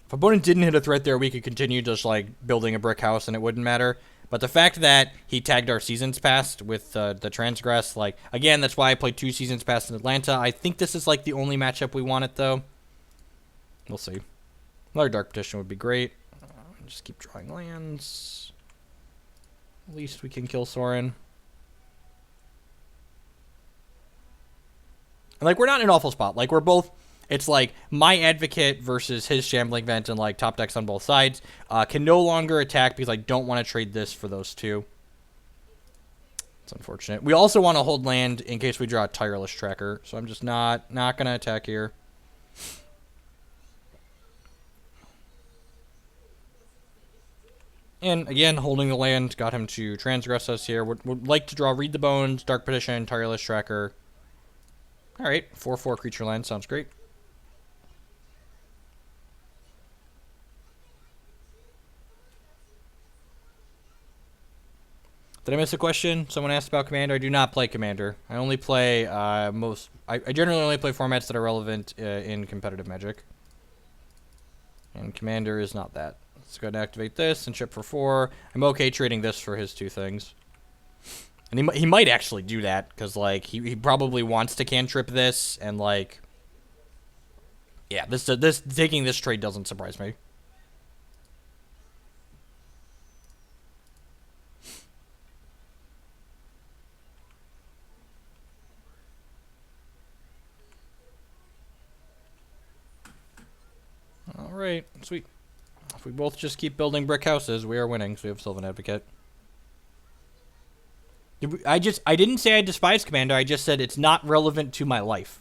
If opponent didn't hit a threat there, we could continue just, like, building a brick house and it wouldn't matter. But the fact that he tagged our Seasons Past with the Transgress, like, again, that's why I played 2 Seasons Past in Atlanta. I think this is, like, the only matchup we want it, though. We'll see. Another Dark Petition would be great. Just keep drawing lands. At least we can kill Sorin. And, like, we're not in an awful spot. Like, we're both... It's like my Advocate versus his Shambling Vent and, like, top decks on both sides. Can no longer attack because I don't want to trade this for those 2. It's unfortunate. We also want to hold land in case we draw a Tireless Tracker. So I'm just not going to attack here. And, again, holding the land got him to Transgress us here. Would like to draw Read the Bones, Dark Petition, Tireless Tracker. Alright, 4/4 creature land. Sounds great. Did I miss a question? Someone asked about Commander. I do not play Commander. I only play I generally only play formats that are relevant in competitive Magic. And Commander is not that. Let's go ahead and activate this and chip for 4. I'm okay trading this for his 2 things. And he might actually do that, because, like, he probably wants to cantrip this, and, like... Yeah, taking this trade doesn't surprise me. Alright, sweet. If we both just keep building brick houses, we are winning, so we have Sylvan Advocate. I didn't say I despise Commander, I just said it's not relevant to my life.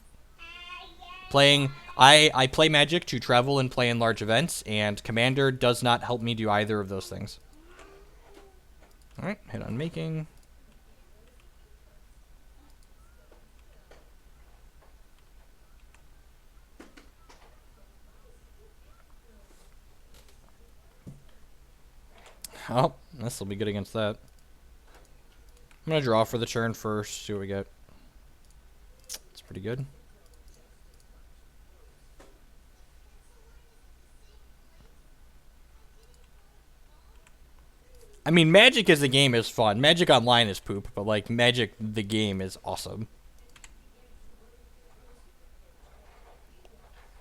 I play Magic to travel and play in large events, and Commander does not help me do either of those things. Alright, hit on making. Oh, this will be good against that. I'm going to draw for the turn first, see what we get. It's pretty good. I mean, Magic as a game is fun. Magic Online is poop, but, like, Magic the game is awesome.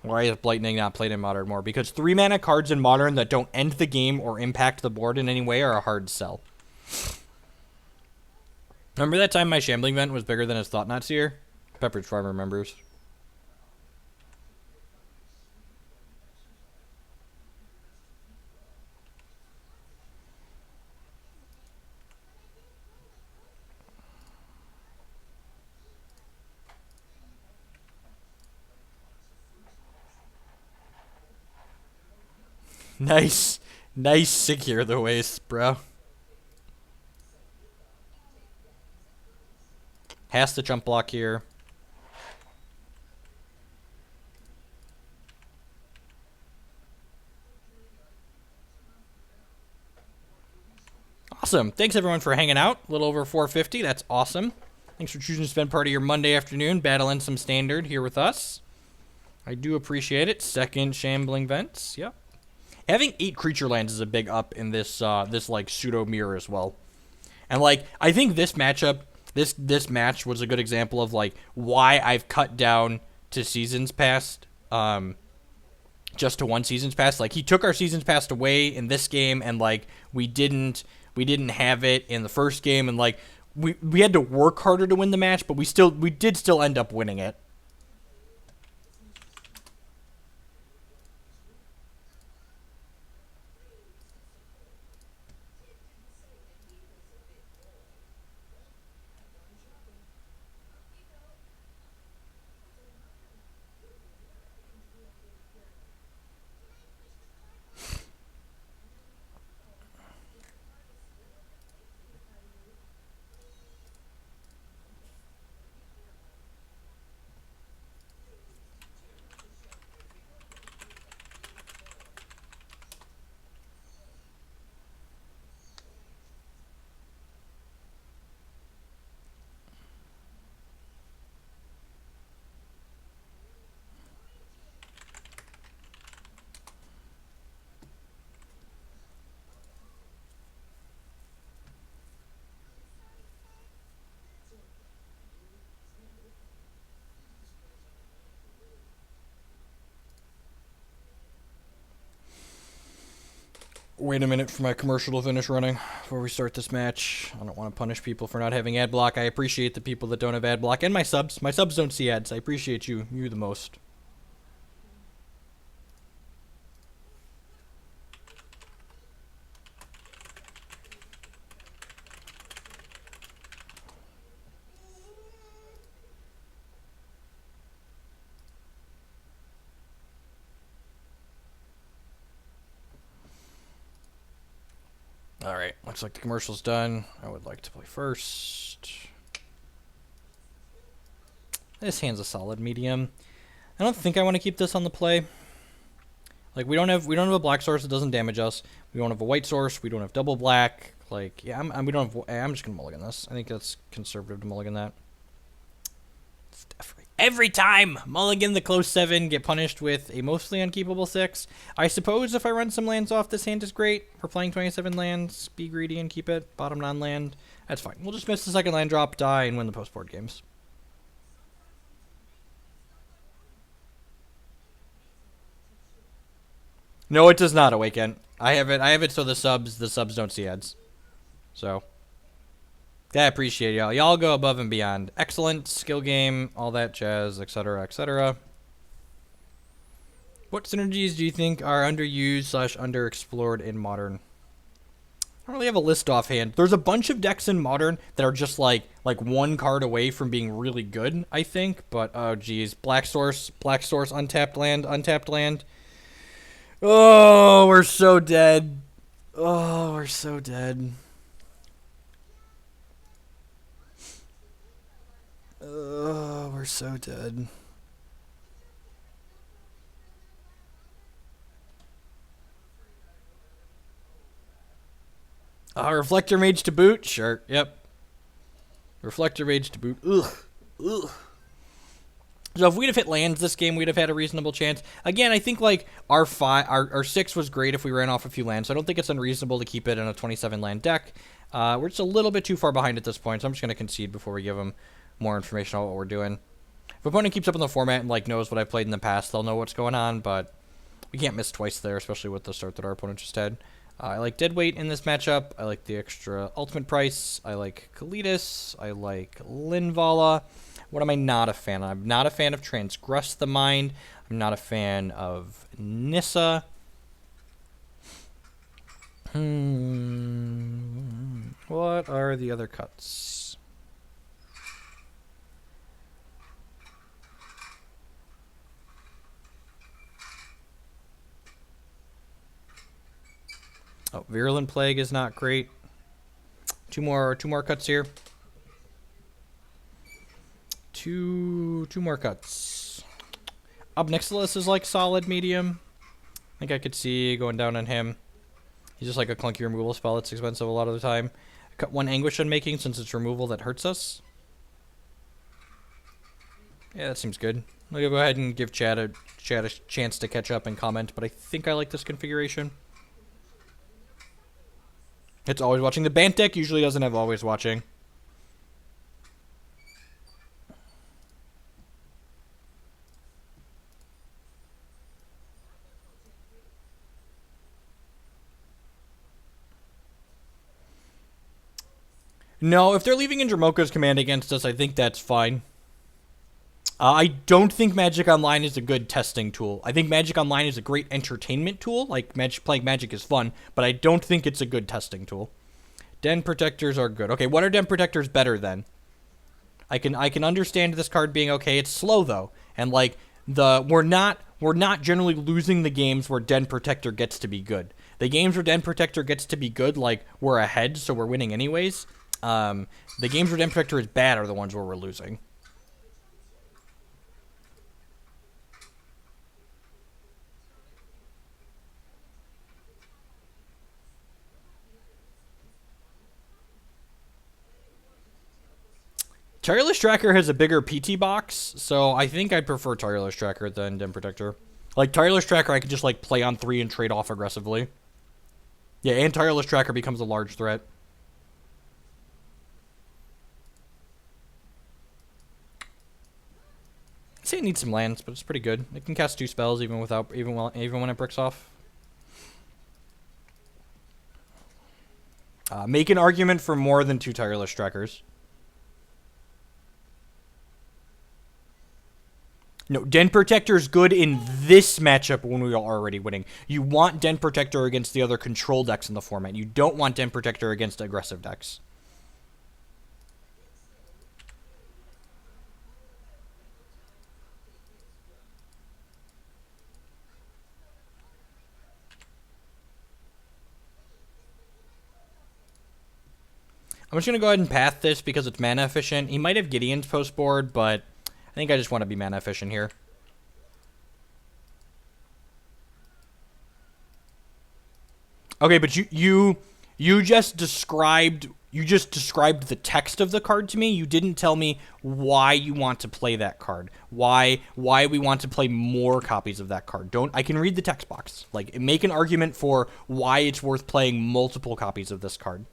Why is Blightning not played in Modern more? Because 3-mana cards in Modern that don't end the game or impact the board in any way are a hard sell. Remember that time my Shambling Vent was bigger than his Thought-Knot Seer? Pepperidge Farm remembers. Nice. Nice secure the waist, bro. Has to jump block here. Awesome. Thanks, everyone, for hanging out. A little over 450. That's awesome. Thanks for choosing to spend part of your Monday afternoon battling some Standard here with us. I do appreciate it. Second Shambling Vents. Yep. Having 8 creature lands is a big up in this this like pseudo mirror as well. And like I think this matchup, this match was a good example of like why I've cut down to Seasons Past, just to 1 Seasons Past. Like he took our Seasons Past away in this game, and like we didn't have it in the first game, and like we had to work harder to win the match, but we did still end up winning it. Wait a minute for my commercial to finish running before we start this match. I don't want to punish people for not having ad block. I appreciate the people that don't have ad block, and my subs. My subs don't see ads. I appreciate you the most. Alright, looks like the commercial's done. I would like to play first. This hand's a solid medium. I don't think I want to keep this on the play. Like we don't have a black source that doesn't damage us. We don't have a white source. We don't have double black. Like yeah, I'm just gonna mulligan this. I think that's conservative to mulligan that. It's definitely every time mulligan the close 7, get punished with a mostly unkeepable 6. I suppose if I run some lands off, this hand is great for playing 27 lands. Be greedy and keep it bottom non-land. That's fine. We'll just miss the second land drop, die, and win the post board games. No, it does not awaken. I have it so the subs don't see ads. So I appreciate y'all. Y'all go above and beyond. Excellent skill game, all that jazz, etc., etc. What synergies do you think are underused / underexplored in Modern? I don't really have a list offhand. There's a bunch of decks in Modern that are just like 1 card away from being really good, I think. But oh geez, Black Source, untapped land. Oh, we're so dead. Oh, we're so dead. Oh, we're so dead. Reflector Mage to boot? Sure, yep. Reflector Mage to boot. Ugh. So if we'd have hit lands this game, we'd have had a reasonable chance. Again, I think like our 6 was great if we ran off a few lands, so I don't think it's unreasonable to keep it in a 27 land deck. We're just a little bit too far behind at this point, so I'm just going to concede before we give them more information on what we're doing. If opponent keeps up in the format and like knows what I've played in the past, they'll know what's going on, but we can't miss twice there, especially with the start that our opponent just had. I like Deadweight in this matchup. I like the extra ultimate price. I like Kalidas. I like Linvala. What am I not a fan of? I'm not a fan of Transgress the Mind. I'm not a fan of Nissa. What are the other cuts? Oh, Virulent Plague is not great. Two more cuts here. Two more cuts. Obnixilis is like solid medium. I think I could see going down on him. He's just like a clunky removal spell that's expensive a lot of the time. I cut 1 Anguish Unmaking since it's removal that hurts us. Yeah, that seems good. I'll go ahead and give Chad a chance to catch up and comment, but I think I like this configuration. It's always watching. The Bant deck usually doesn't have always watching. No, if they're leaving in Dramoka's command against us, I think that's fine. I don't think Magic Online is a good testing tool. I think Magic Online is a great entertainment tool. Like, playing Magic is fun, but I don't think it's a good testing tool. Den Protectors are good. Okay, what are Den Protectors better than? I can understand this card being okay. It's slow though, and like we're not generally losing the games where Den Protector gets to be good. The games where Den Protector gets to be good, like we're ahead, so we're winning anyways. The games where Den Protector is bad are the ones where we're losing. Tireless Tracker has a bigger PT box, so I think I'd prefer Tireless Tracker than Den Protector. Like, Tireless Tracker, I could just, like, play on 3 and trade off aggressively. Yeah, and Tireless Tracker becomes a large threat. I'd say it needs some lands, but it's pretty good. It can cast 2 spells even when it bricks off. Make an argument for more than 2 Tireless Trackers. No, Den Protector is good in this matchup when we are already winning. You want Den Protector against the other control decks in the format. You don't want Den Protector against aggressive decks. I'm just going to go ahead and path this because it's mana efficient. He might have Gideon's post board, but I think I just want to be mana efficient here. Okay, but you just described the text of the card to me. You didn't tell me why you want to play that card. Why we want to play more copies of that card. I can read the text box. Like, make an argument for why it's worth playing multiple copies of this card.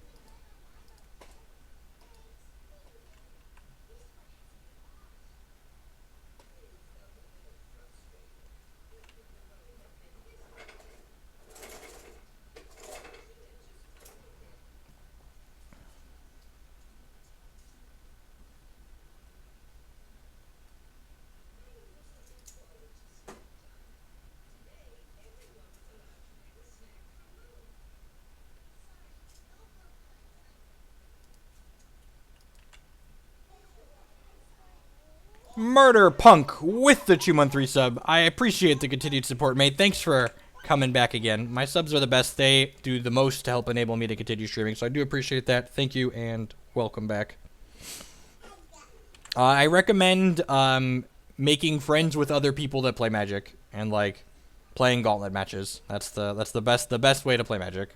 Murder Punk with the 2-month resub. I appreciate the continued support, mate. Thanks for coming back again. My subs are the best. They do the most to help enable me to continue streaming, so I do appreciate that. Thank you, and welcome back. I recommend making friends with other people that play Magic and like playing gauntlet matches. That's the best way to play Magic.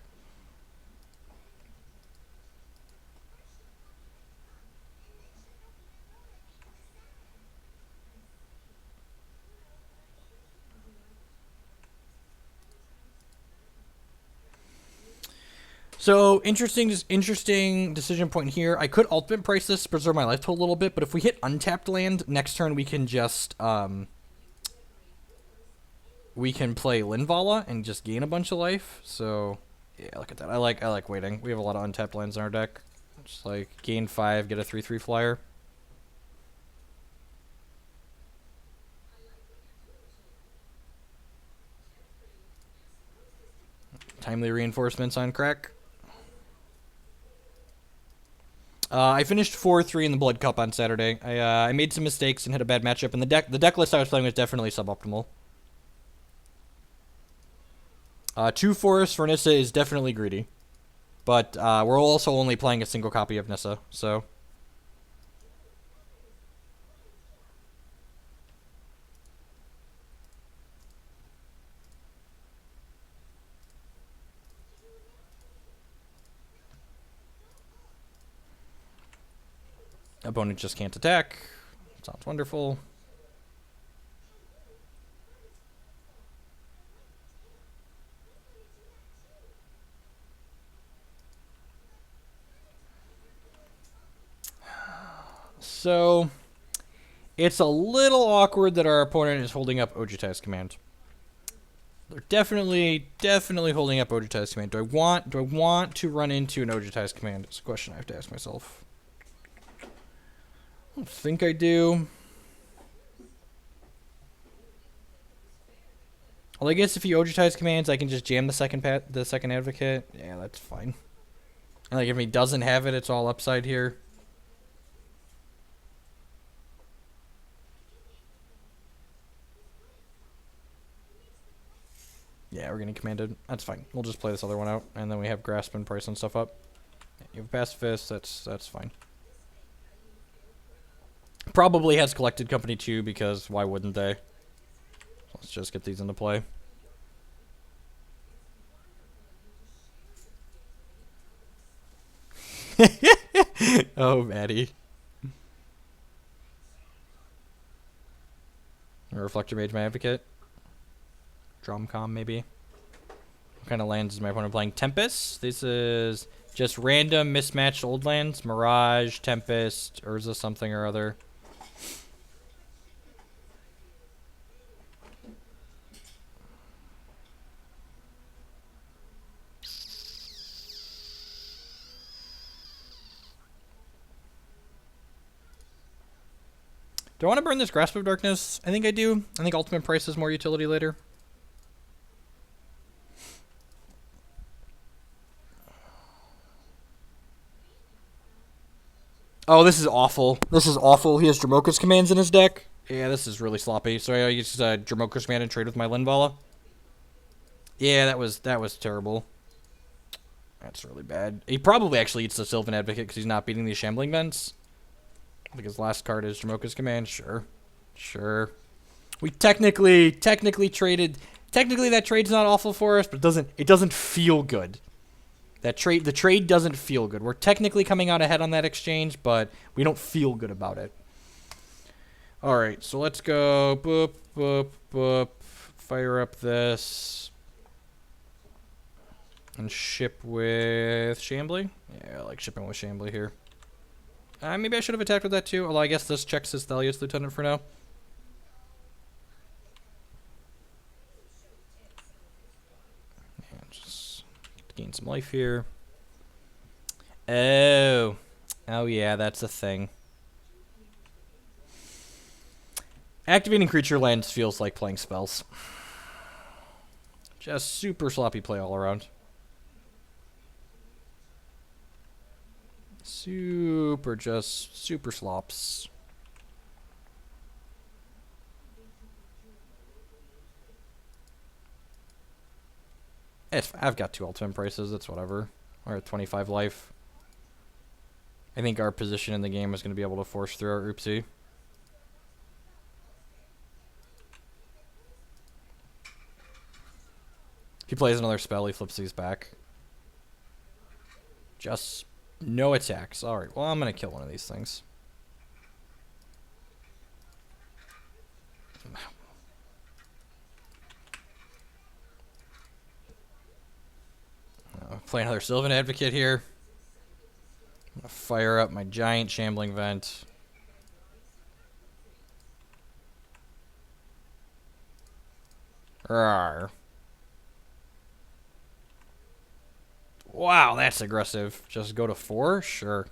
So, interesting decision point here. I could ultimate price this to preserve my life total a little bit, but if we hit untapped land, next turn we can just, we can play Linvala and just gain a bunch of life. So, yeah, look at that. I like waiting. We have a lot of untapped lands in our deck. Just like, gain 5, get a 3/3 flyer. Timely reinforcements on crack. I finished 4-3 in the Blood Cup on Saturday. I made some mistakes and hit a bad matchup, and the deck list I was playing was definitely suboptimal. 2 forests for Nissa is definitely greedy, but we're also only playing a single copy of Nissa, so. Opponent just can't attack. Sounds wonderful. So, it's a little awkward that our opponent is holding up Ojutai's command. They're definitely holding up Ojutai's command. Do I want to run into an Ojutai's command? It's a question I have to ask myself. I don't think I do. Well, I guess if he Ojutai's commands, I can just jam the second advocate. Yeah, that's fine. And like if he doesn't have it, it's all upside here. Yeah, we're getting commanded. That's fine. We'll just play this other one out, and then we have grasp and price and stuff up. You have pacifist. That's fine. Probably has collected company too, because why wouldn't they? Let's just get these into play. Oh, Maddie. A Reflector Mage, my advocate. Drumcom, maybe. What kind of lands is my opponent playing? Tempest. This is just random mismatched old lands. Mirage, Tempest, Urza something or other. Do I want to burn this Grasp of Darkness? I think I do. I think Ultimate Price has more utility later. Oh, this is awful. This is awful. He has Dramoka's commands in his deck. Yeah, this is really sloppy. So I used Dramoka's command and trade with my Linvala. Yeah, that was terrible. That's really bad. He probably actually eats the Sylvan Advocate because he's not beating these Shambling Vents. I think his last card is Dramoka's command. Sure. We technically traded. Technically, that trade's not awful for us, but it doesn't feel good. The trade doesn't feel good. We're technically coming out ahead on that exchange, but we don't feel good about it. All right, so let's go. Boop, boop, boop. Fire up this. And ship with Shambly. Yeah, I like shipping with Shambly here. Maybe I should have attacked with that too. Although I guess this checks his Thelia's Lieutenant for now. Yeah, just gain some life here. Oh yeah, that's a thing. Activating creature lands feels like playing spells. Just super sloppy play all around. Super slops. I've got 2 ultimate prices. It's whatever. We're at 25 life. I think our position in the game is going to be able to force through our oopsie. If he plays another spell, he flips these back. Just no attacks. Alright, well, I'm going to kill one of these things. Play another Sylvan Advocate here. I'm going to fire up my giant Shambling Vent. Rawr. Wow, that's aggressive. Just go to 4? Sure.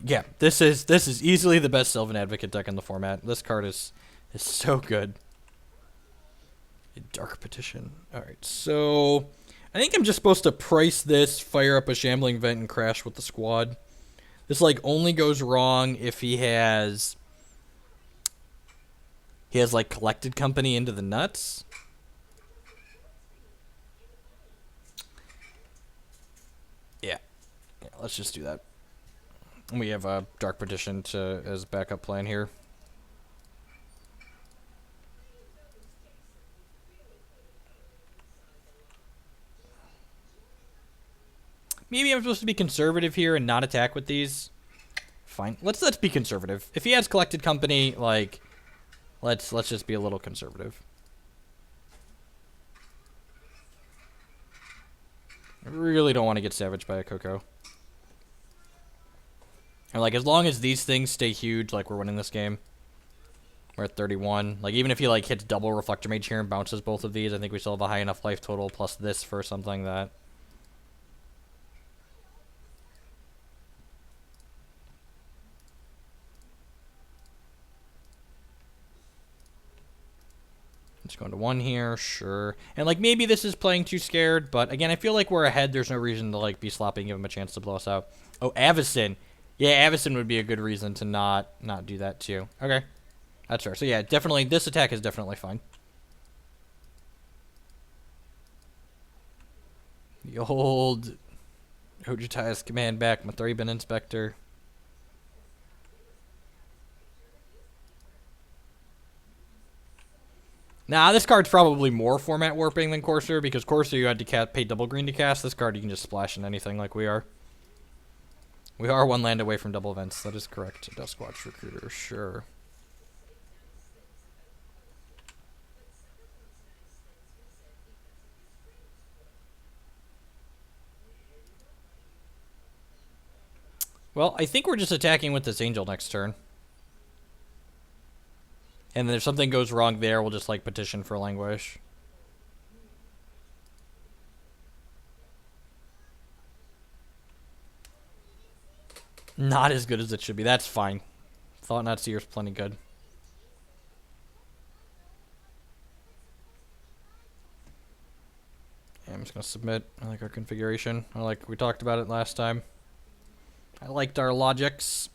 Yeah, this is easily the best Sylvan Advocate deck in the format. This card is so good. Dark Petition. Alright, so I think I'm just supposed to price this, fire up a Shambling Vent, and crash with the squad. This like only goes wrong if he has like collected company into the nuts. Yeah, let's just do that. And we have a Dark Petition as backup plan here. Maybe I'm supposed to be conservative here and not attack with these. Fine. Let's be conservative. If he has Collected Company, like, let's just be a little conservative. I really don't want to get savaged by a Coco. And, like, as long as these things stay huge, like, we're winning this game. We're at 31. Like, even if he, like, hits double Reflector Mage here and bounces both of these, I think we still have a high enough life total plus this for something that... Just going to 1 here, sure. And, like, maybe this is playing too scared, but, again, I feel like we're ahead. There's no reason to, like, be sloppy and give him a chance to blow us out. Oh, Avacyn. Yeah, Avacyn would be a good reason to not do that, too. Okay. That's fair. So, yeah, definitely, this attack is definitely fine. The old Ojutai's command back, Mathraben Inspector. Nah, this card's probably more format warping than Courser, because Courser you had to pay double green to cast. This card you can just splash in anything like we are. We are 1 land away from double events. That is correct. Duskwatch Recruiter, sure. Well, I think we're just attacking with this Angel next turn. And then if something goes wrong there, we'll just, like, petition for Languish. Not as good as it should be. That's fine. Thought Not Seer's plenty good. Yeah, I'm just going to submit. I like our configuration. I like we talked about it last time. I liked our logics.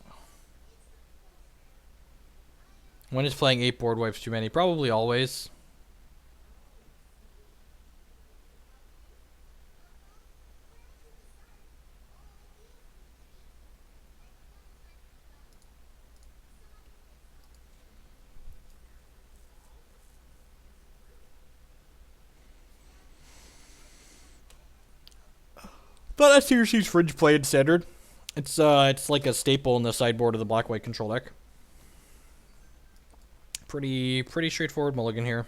When is playing 8 board wipes too many? Probably always. But that's seriously Fringe play in Standard. It's like a staple in the sideboard of the black-white control deck. Pretty straightforward mulligan here.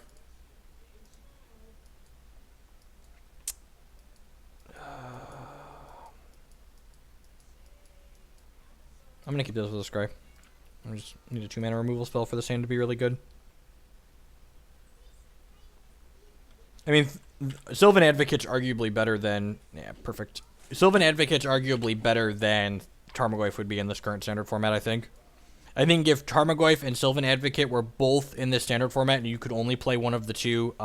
I'm gonna keep this with a scry. I just need a 2-mana removal spell for this hand to be really good. I mean, Sylvan Advocate's arguably better than... Yeah, perfect. Sylvan Advocate's arguably better than Tarmogoyf would be in this current standard format, I think. I think if Tarmogoyf and Sylvan Advocate were both in this standard format and you could only play one of the two,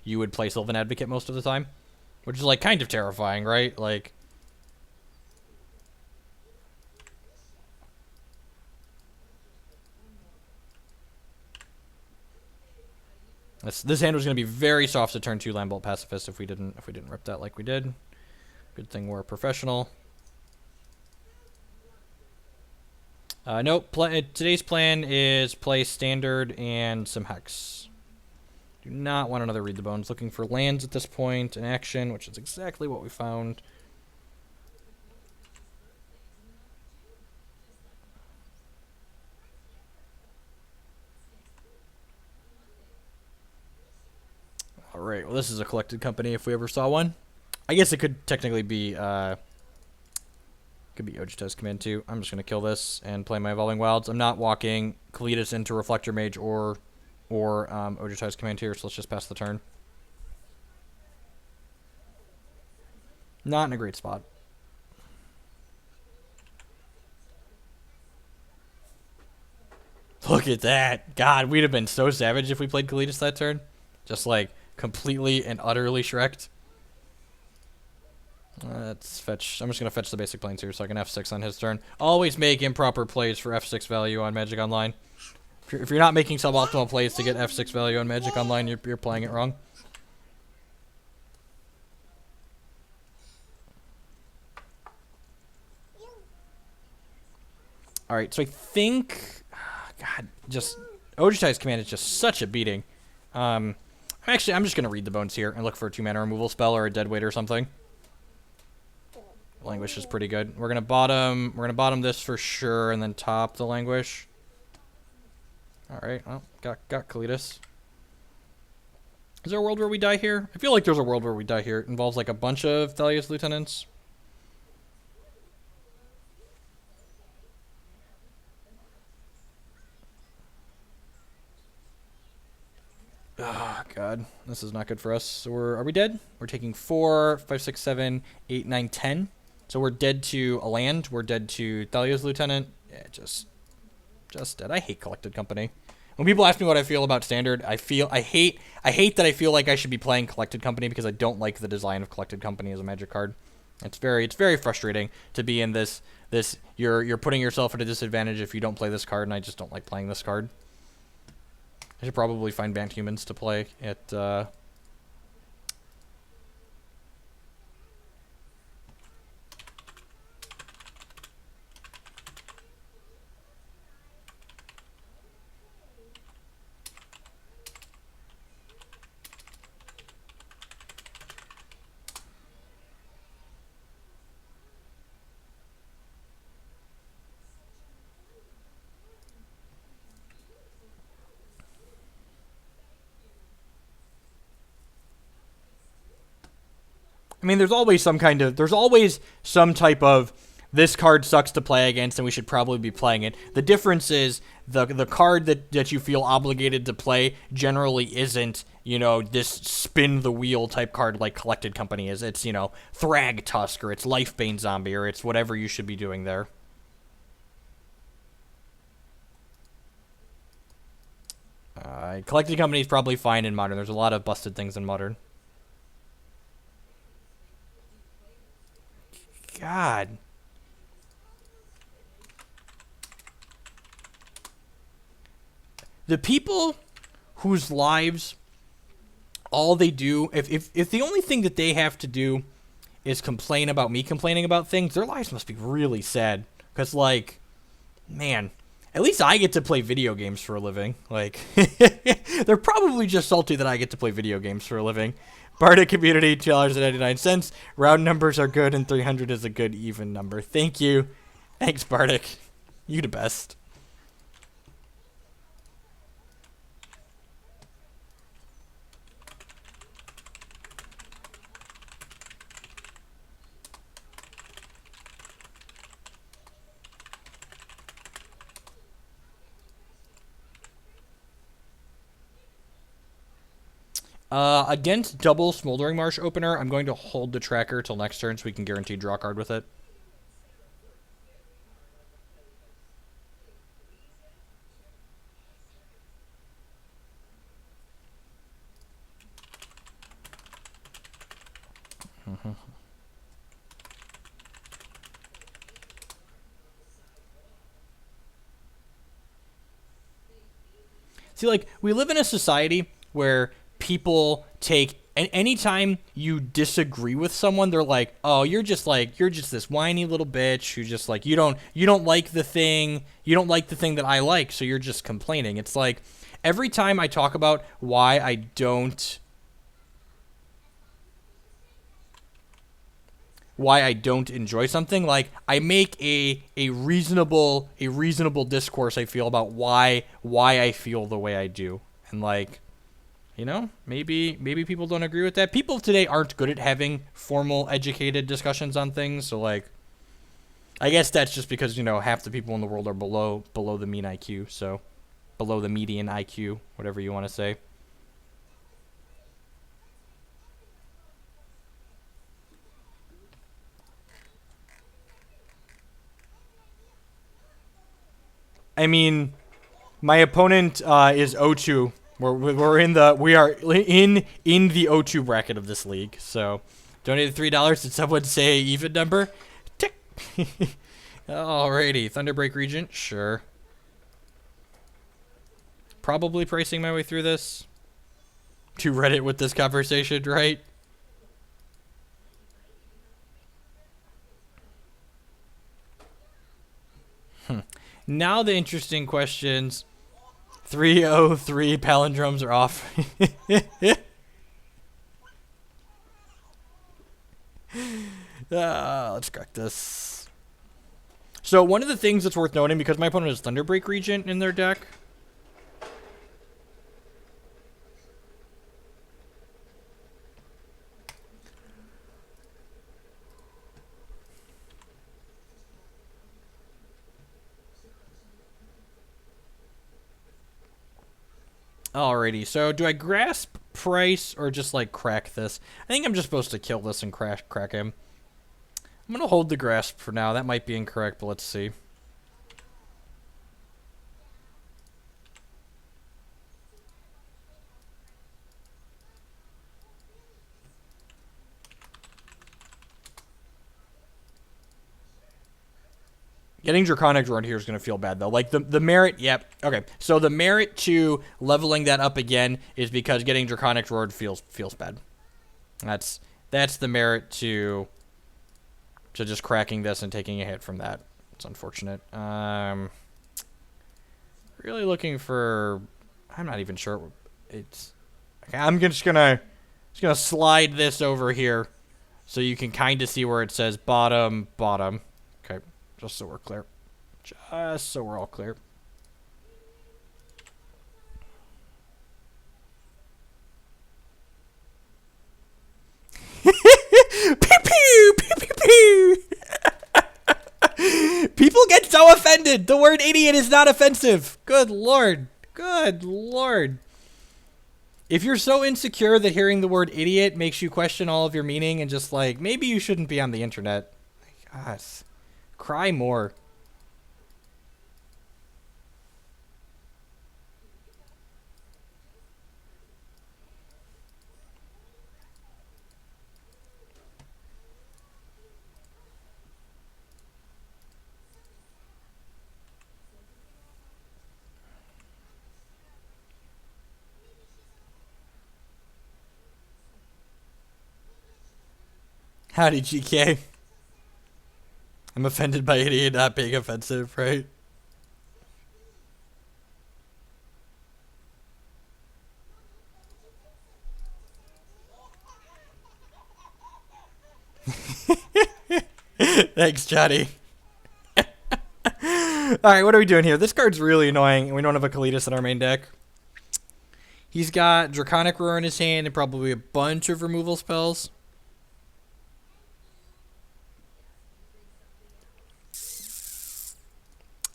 you would play Sylvan Advocate most of the time. Which is, like, kind of terrifying, right? Like... This hand was going to be very soft to turn 2 Lambbolt Pacifist if we didn't rip that like we did. Good thing we're a professional. Nope. Today's plan is play Standard and some Hex. Do not want another Read the Bones. Looking for lands at this point in action, which is exactly what we found. Alright, well this is a Collected Company if we ever saw one. I guess it could technically be, could be Ojutai's Command too. I'm just going to kill this and play my Evolving Wilds. I'm not walking Kalitas into Reflector Mage or Ojutai's Command here, so let's just pass the turn. Not in a great spot. Look at that. God, we'd have been so savage if we played Kalitas that turn. Just like completely and utterly Shrek'd. Let's fetch. I'm just going to fetch the basic planes here so I can F6 on his turn. Always make improper plays for F6 value on Magic Online. If you're not making suboptimal plays to get F6 value on Magic Online, you're playing it wrong. All right, so I think, God, just Ojutai's command is just such a beating. Actually, I'm just gonna read the bones here and look for a 2-mana removal spell or a dead weight or something. Languish is pretty good. We're gonna bottom this for sure, and then top the Languish. All right, well, got Kalitas. Is there a world where we die here? I feel like there's a world where we die here. It involves like a bunch of Thalia's lieutenants. Oh, God. This is not good for us. So are we dead? We're taking 4, 5, 6, 7, 8, 9, 10. So we're dead to a land. We're dead to Thalia's lieutenant. Yeah, just dead. I hate Collected Company. When people ask me what I feel about Standard, I hate that I feel like I should be playing Collected Company because I don't like the design of Collected Company as a Magic card. It's very frustrating to be in this you're putting yourself at a disadvantage if you don't play this card, and I just don't like playing this card. I should probably find Bant Humans to play at I mean, there's always some type of this card sucks to play against and we should probably be playing it. The difference is the card that you feel obligated to play generally isn't, you know, this spin the wheel type card like Collected Company is. It's, you know, Thrag Tusk or it's Lifebane Zombie or it's whatever you should be doing there. Collected Company is probably fine in Modern. There's a lot of busted things in Modern. God. The people whose lives, all they do, if the only thing that they have to do is complain about me complaining about things, their lives must be really sad. Because, like, man, at least I get to play video games for a living. Like, they're probably just salty that I get to play video games for a living. Bardic Community, $2.99. Round numbers are good, and 300 is a good even number. Thank you. Thanks, Bardic. You the best. Against double Smoldering Marsh opener, I'm going to hold the tracker till next turn so we can guarantee draw card with it. See, like, we live in a society where people take, and anytime you disagree with someone, they're like, oh, you're just this whiny little bitch who just, like, you don't like the thing that I like, so you're just complaining. It's like, every time I talk about why I don't enjoy something, like, I make a reasonable discourse, I feel, about why I feel the way I do. And, like, you know, maybe people don't agree with that. People today aren't good at having formal, educated discussions on things. So, like, I guess that's just because, you know, half the people in the world are below the mean IQ. So, below the median IQ, whatever you want to say. I mean, my opponent is O2. We are in the O2 bracket of this league. So, donated $3. Did someone say even number? Tick. Alrighty, Thunderbreak Regent, sure. Probably pricing my way through this. To Reddit with this conversation, right? Now the interesting questions. 303 palindromes are off. Let's crack this. So one of the things that's worth noting, because my opponent has Thunderbreak Regent in their deck. Alrighty, so do I grasp price or just like crack this? I think I'm just supposed to kill this and crack him. I'm gonna hold the grasp for now. That might be incorrect, but let's see. Getting Draconic Roar here is going to feel bad, though. Like, the merit, yep. Okay, so the merit to leveling that up again is because getting Draconic Roar feels bad. That's the merit to just cracking this and taking a hit from that. It's unfortunate. Really looking for... I'm not even sure. It's... Okay, I'm just gonna slide this over here so you can kind of see where it says bottom, bottom. Okay. Just so we're clear. Just so we're all clear. Pew pew! Pew pew pew! People get so offended! The word idiot is not offensive! Good lord. Good lord. If you're so insecure that hearing the word idiot makes you question all of your meaning and just like, maybe you shouldn't be on the internet. Gosh. Cry more. Howdy, GK. I'm offended by idiot not being offensive, right? Thanks, Johnny. Alright, what are we doing here? This card's really annoying, and we don't have a Kalitas in our main deck. He's got Draconic Roar in his hand and probably a bunch of removal spells.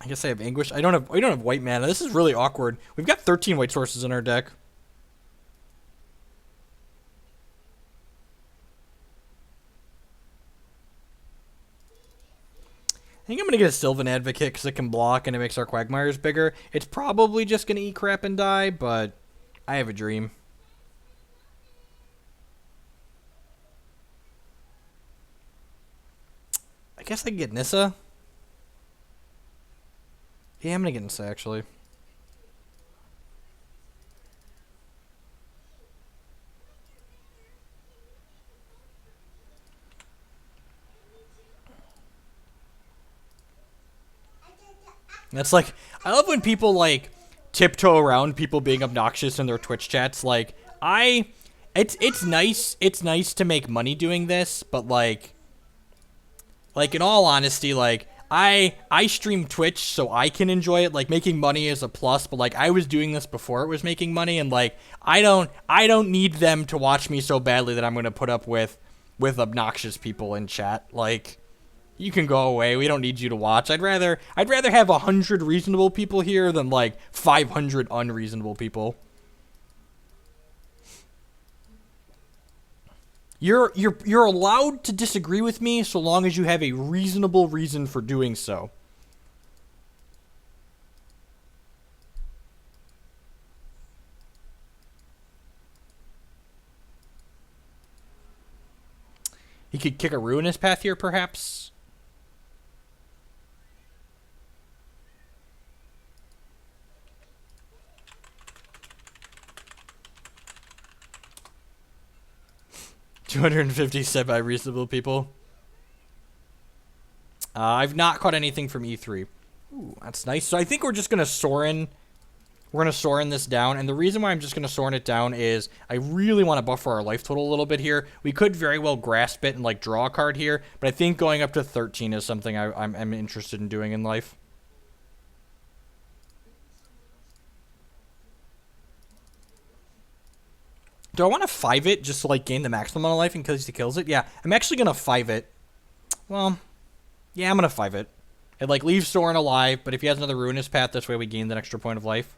I guess I have Anguish. We don't have white mana. This is really awkward. We've got 13 white sources in our deck. I think I'm going to get a Sylvan Advocate because it can block and it makes our Quagmires bigger. It's probably just going to eat crap and die, but I have a dream. I guess I can get Nissa. Yeah, I'm going to get Nissa, actually. That's like, I love when people like tiptoe around people being obnoxious in their Twitch chats. Like, it's nice to make money doing this, but like in all honesty, like I stream Twitch so I can enjoy it. Like, making money is a plus, but like I was doing this before it was making money, and like I don't need them to watch me so badly that I'm gonna put up with obnoxious people in chat. Like, you can go away. We don't need you to watch. I'd rather have 100 reasonable people here than like 500 unreasonable people. You're allowed to disagree with me so long as you have a reasonable reason for doing so. He could kick a Ruinous Path here, perhaps. $250 semi-reasonable people. I've not caught anything from E3. Ooh, that's nice. So I think we're just going to Sorin. We're going to Sorin this down. And the reason why I'm just going to Sorin it down is I really want to buffer our life total a little bit here. We could very well grasp it and, like, draw a card here. But I think going up to 13 is something I'm interested in doing in life. Do I want to 5 it just to, like, gain the maximum amount of life in case he kills it? Yeah, I'm actually going to 5 it. Well, yeah, I'm going to 5 it. It, like, leaves Sorin alive, but if he has another Ruinous Path, this way we gain that extra point of life.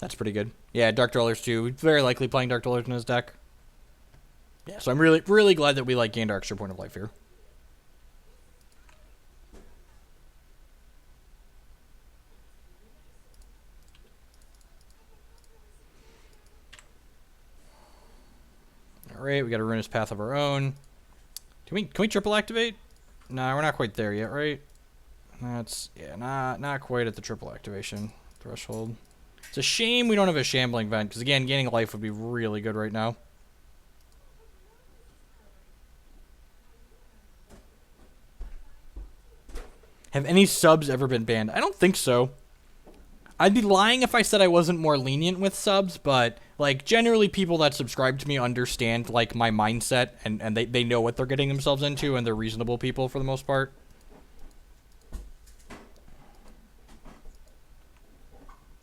That's pretty good. Yeah, Dark Dwellers too. Very likely playing Dark Dwellers in his deck. Yeah, so I'm really glad that we, like, gained our extra point of life here. All right, we got a Ruinous Path of our own. Can we triple activate? No, we're not quite there yet, right? That's, yeah, not quite at the triple activation threshold. It's a shame we don't have a Shambling Vent, because, again, gaining life would be really good right now. Have any subs ever been banned? I don't think so. I'd be lying if I said I wasn't more lenient with subs, but, like, generally people that subscribe to me understand, like, my mindset, and they know what they're getting themselves into, and they're reasonable people for the most part.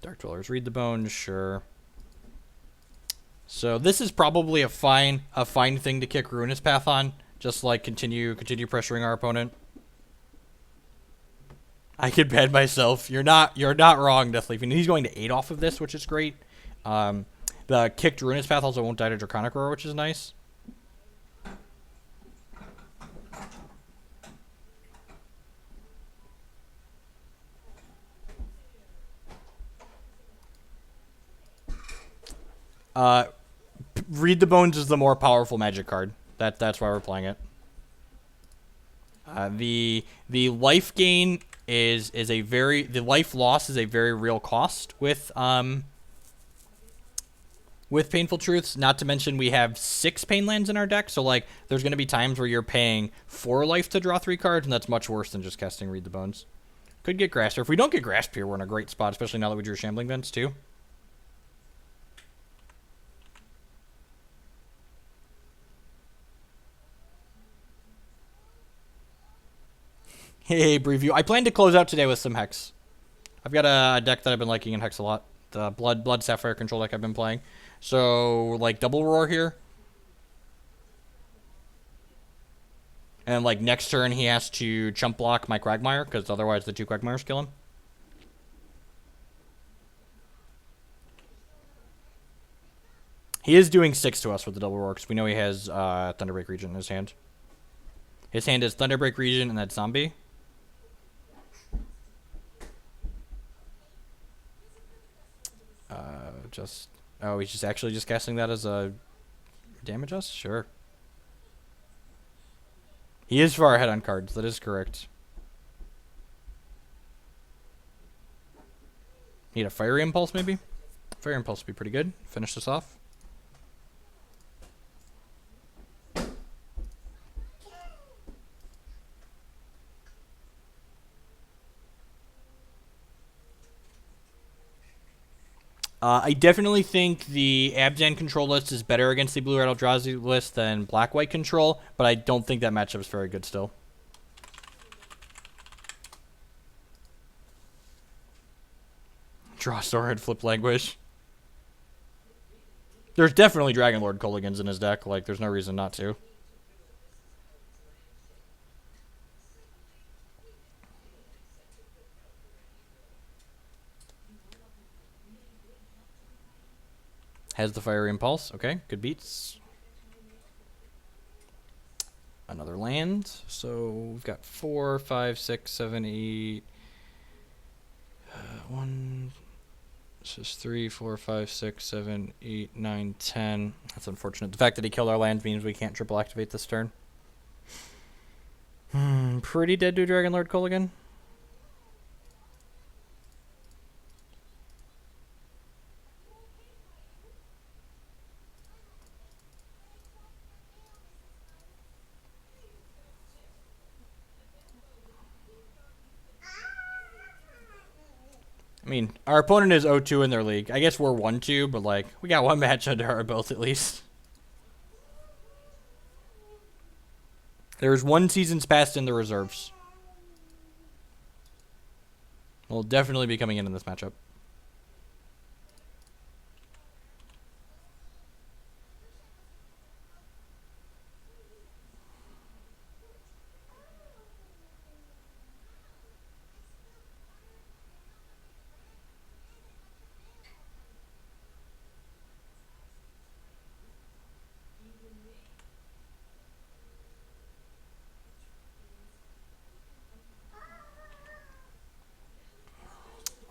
Dark Dwellers, read the bones, sure. So this is probably a fine thing to kick Ruinous Path on. Just, like, continue pressuring our opponent. I could ban myself. You're not wrong, Deathleaf. And he's going to 8 off of this, which is great. The kicked Ruinous Path also won't die to Draconic Roar, which is nice. Read the Bones is the more powerful magic card. That's why we're playing it. The life gain is a very, the life loss is a very real cost with Painful Truths. Not to mention we have 6 pain lands in our deck, so, like, there's going to be times where you're paying 4 life to draw 3 cards, and that's much worse than just casting Read the Bones. Could get Grasp here. If we don't get Grasp here, we're in a great spot, especially now that we drew Shambling Vents too. Hey, Preview. I plan to close out today with some Hex. I've got a deck that I've been liking in Hex a lot. The Blood Sapphire control deck I've been playing. So, like, double Roar here. And, like, next turn he has to chump block my Quagmire, because otherwise the 2 Quagmires kill him. He is doing 6 to us with the double Roar, because we know he has Thunderbreak Region in his hand. His hand is Thunderbreak Region and that Zombie. Oh, he's just actually just casting that as a damage us? Sure. He is far ahead on cards. That is correct. Need a Fiery Impulse, maybe? Fiery Impulse would be pretty good. Finish this off. I definitely think the Abzan control list is better against the Blue-Red Eldrazi list than Black-White control, but I don't think that matchup is very good still. Draw Sword, flip Languish. There's definitely Dragon Lord Colligans in his deck. Like, there's no reason not to. Has the Fiery Impulse. Okay, good beats. Another land. So we've got 4, 5, 6, 7, 8. 1. This is 3, 4, 5, 6, 7, 8, 9, 10. That's unfortunate. The fact that he killed our land means we can't triple activate this turn. Pretty dead to Dragon Lord Kolaghan. I mean, our opponent is 0-2 in their league. I guess we're 1-2, but like we got one match under our belt at least. There's one season's passed in the reserves. We'll definitely be coming in this matchup.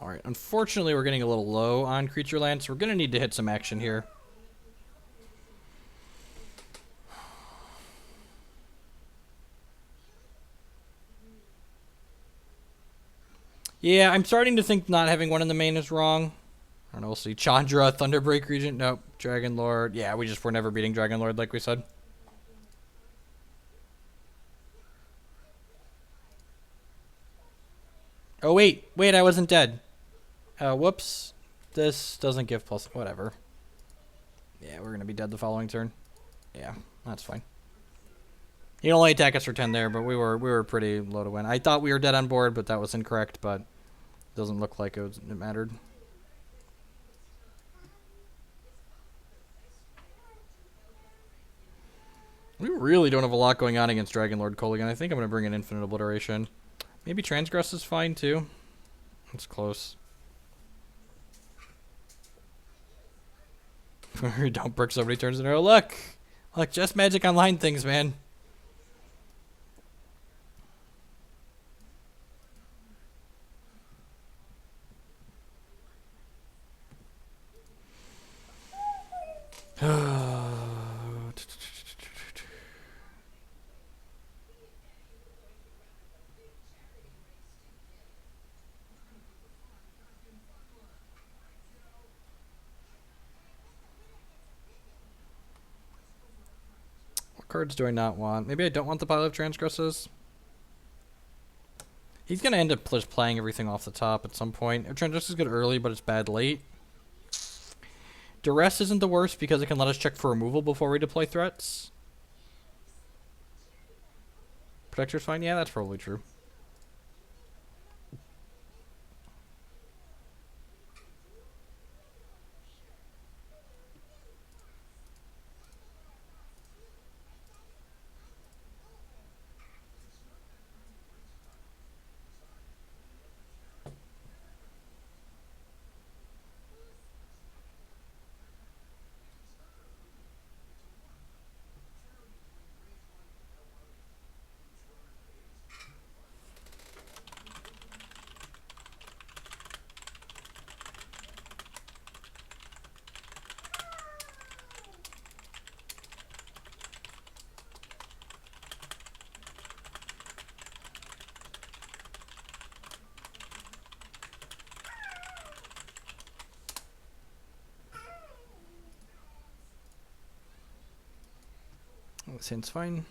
Alright, unfortunately we're getting a little low on creature land, so we're going to need to hit some action here. Yeah, I'm starting to think not having one in the main is wrong. I don't know, we'll see. Chandra, Thunderbreak Regent, nope. Dragon Lord, yeah, we just were never beating Dragon Lord like we said. Oh wait, I wasn't dead. Whoops. This doesn't give plus, whatever. Yeah, we're gonna be dead the following turn. Yeah, that's fine. He can only attack us for 10 there, but we were pretty low to win. I thought we were dead on board, but that was incorrect, but it doesn't look like it mattered. We really don't have a lot going on against Dragon Lord Kolaghan. I think I'm going to bring in Infinite Obliteration. Maybe Transgress is fine, too. That's close. Don't brick so many turns in a row. Look! Look, just Magic Online things, man. What cards do I not want? Maybe I don't want the pile of Transgresses. He's going to end up just playing everything off the top at some point. Transgress is good early, but it's bad late. Duress isn't the worst because it can let us check for removal before we deploy threats. Protector's fine? Yeah, that's probably true. This hand's fine.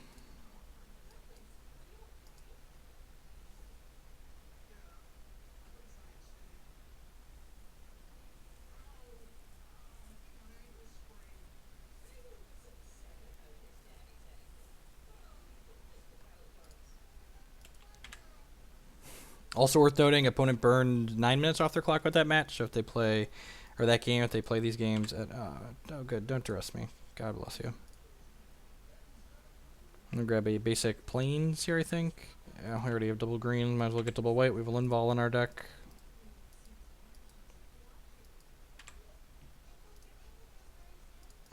Also worth noting, opponent burned 9 minutes off their clock with that match. So if they play, or that game, if they play these games at, oh good, don't duress me. God bless you. I'm gonna grab a basic plains here, I think. Yeah, we already have double green, might as well get double white. We have a Linval in our deck.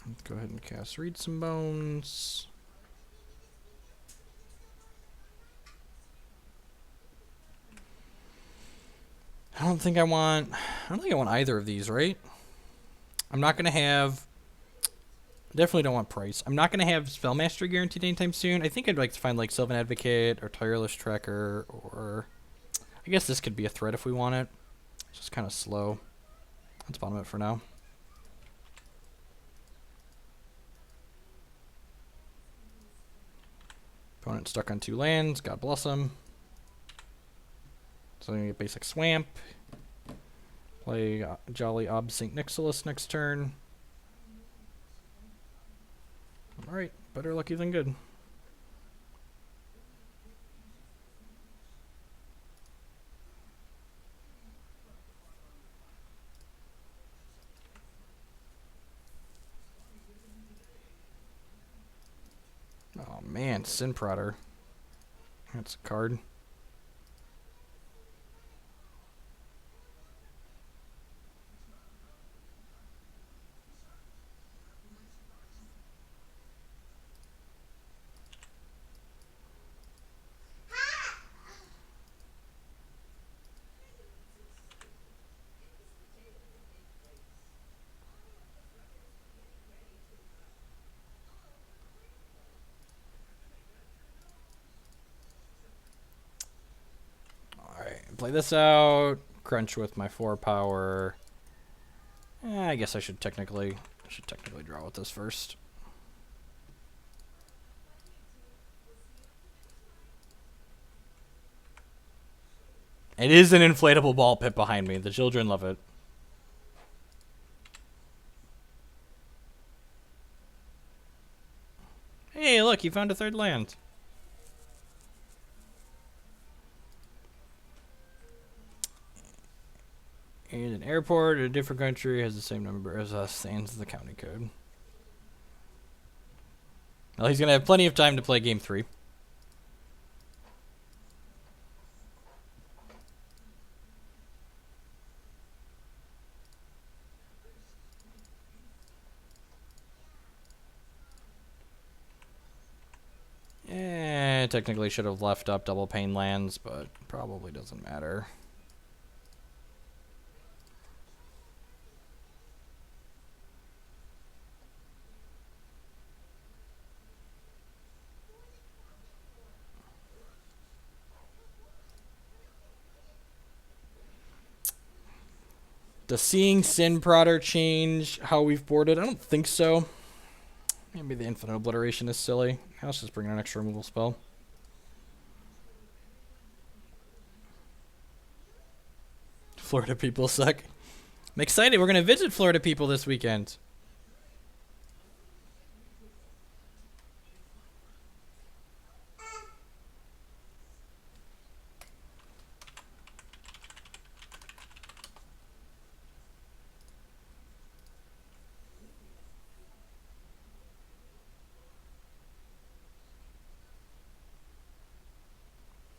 Let's go ahead and cast Read Some Bones. I don't think I want either of these, right? I'm not gonna have Definitely don't want price. I'm not going to have Spell Mastery guaranteed anytime soon. I think I'd like to find like Sylvan Advocate or Tireless Tracker, or I guess this could be a threat if we want it. It's just kind of slow. Let's bottom it for now. Opponent stuck on 2 lands. God bless him. So I'm going to get basic Swamp. Play Jolly Ob St. Nicholas next turn. Alright, better lucky than good. Oh man, Sin Prodder. That's a card. Play this out. Crunch with my 4 power. I guess I should technically draw with this first. It is an inflatable ball pit behind me. The children love it. Hey, look, you found a 3rd land. And an airport in a different country has the same number as us, sans the county code. Well, he's going to have plenty of time to play game 3. Technically should have left up double pane lands, but probably doesn't matter. Does seeing Sin Prodder change how we've boarded? I don't think so. Maybe the Infinite Obliteration is silly. Let's just bring in an extra removal spell. Florida people suck. I'm excited. We're going to visit Florida people this weekend.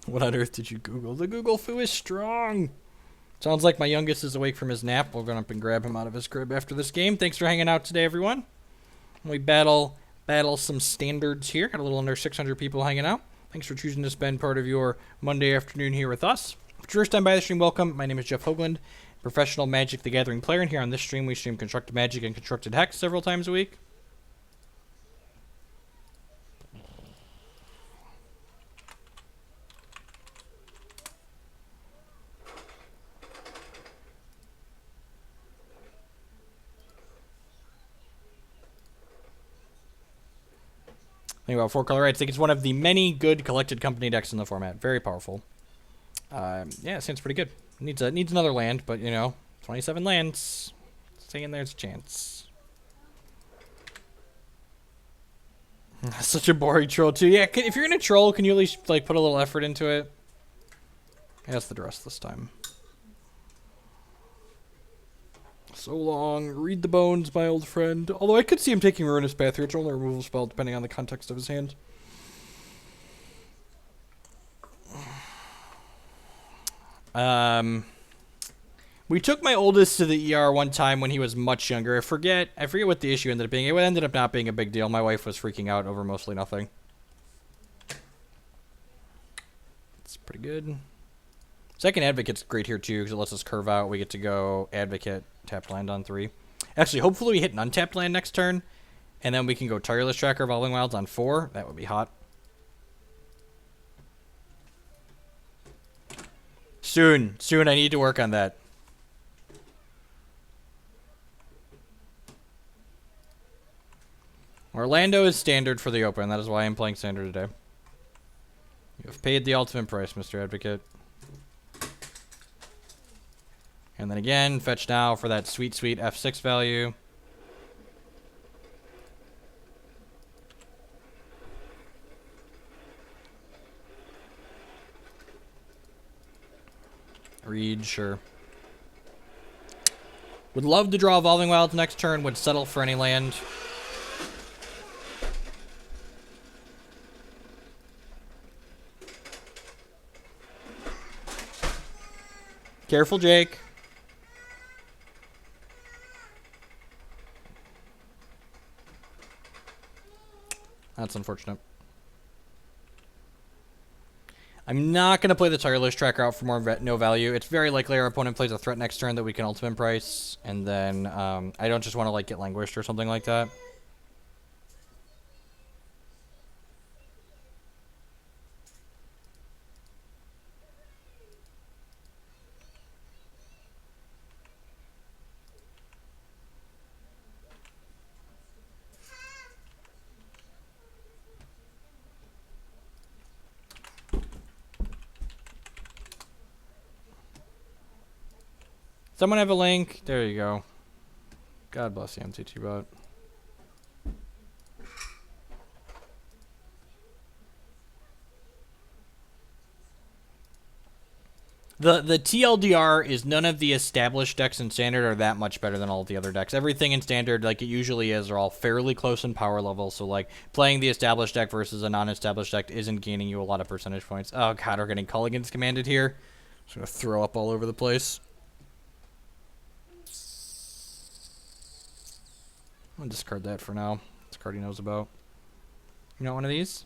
What on earth did you Google? The Google foo is strong. Sounds like my youngest is awake from his nap. We'll go up and grab him out of his crib after this game. Thanks for hanging out today, everyone. We battle some standards here. Got a little under 600 people hanging out. Thanks for choosing to spend part of your Monday afternoon here with us. If it's your first time by the stream, welcome. My name is Jeff Hoagland, professional Magic the Gathering player, and here on this stream we stream Constructed Magic and Constructed Hex several times a week. Think about 4-color. I think it's one of the many good collected company decks in the format. Very powerful. Yeah, it sounds pretty good. Needs another land, but you know, 27 lands. Saying there's a chance. Such a boring troll too. Yeah, if you're gonna troll, can you at least like put a little effort into it? Yeah, that's the dress this time. So long. Read the bones, my old friend. Although I could see him taking Ruinous Path here. It's only a removal spell, depending on the context of his hand. We took my oldest to the ER one time when he was much younger. I forget what the issue ended up being. It ended up not being a big deal. My wife was freaking out over mostly nothing. It's pretty good. Second Advocate's great here too, because it lets us curve out. We get to go Advocate, tap land on 3. Actually, hopefully we hit an untapped land next turn. And then we can go Tireless Tracker, Evolving Wilds on 4. That would be hot. Soon. Soon I need to work on that. Orlando is standard for the open. That is why I'm playing standard today. You have paid the ultimate price, Mr. Advocate. And then again, fetch now for that sweet, sweet F6 value. Read, sure. Would love to draw Evolving Wilds next turn. Would settle for any land. Careful, Jake. That's unfortunate. I'm not going to play the Tireless Tracker out for more no value. It's very likely our opponent plays a threat next turn that we can ultimate price. And then I don't just want to like get languished or something like that. Someone have a link? There you go. God bless the MTT bot. The TLDR is none of the established decks in Standard are that much better than all of the other decks. Everything in Standard, like it usually is, are all fairly close in power level. So, like, playing the established deck versus a non-established deck isn't gaining you a lot of percentage points. Oh, God, we're getting Culligan's commanded here. Just going to throw up all over the place. I'm going to discard that for now. This card he knows about. You know one of these?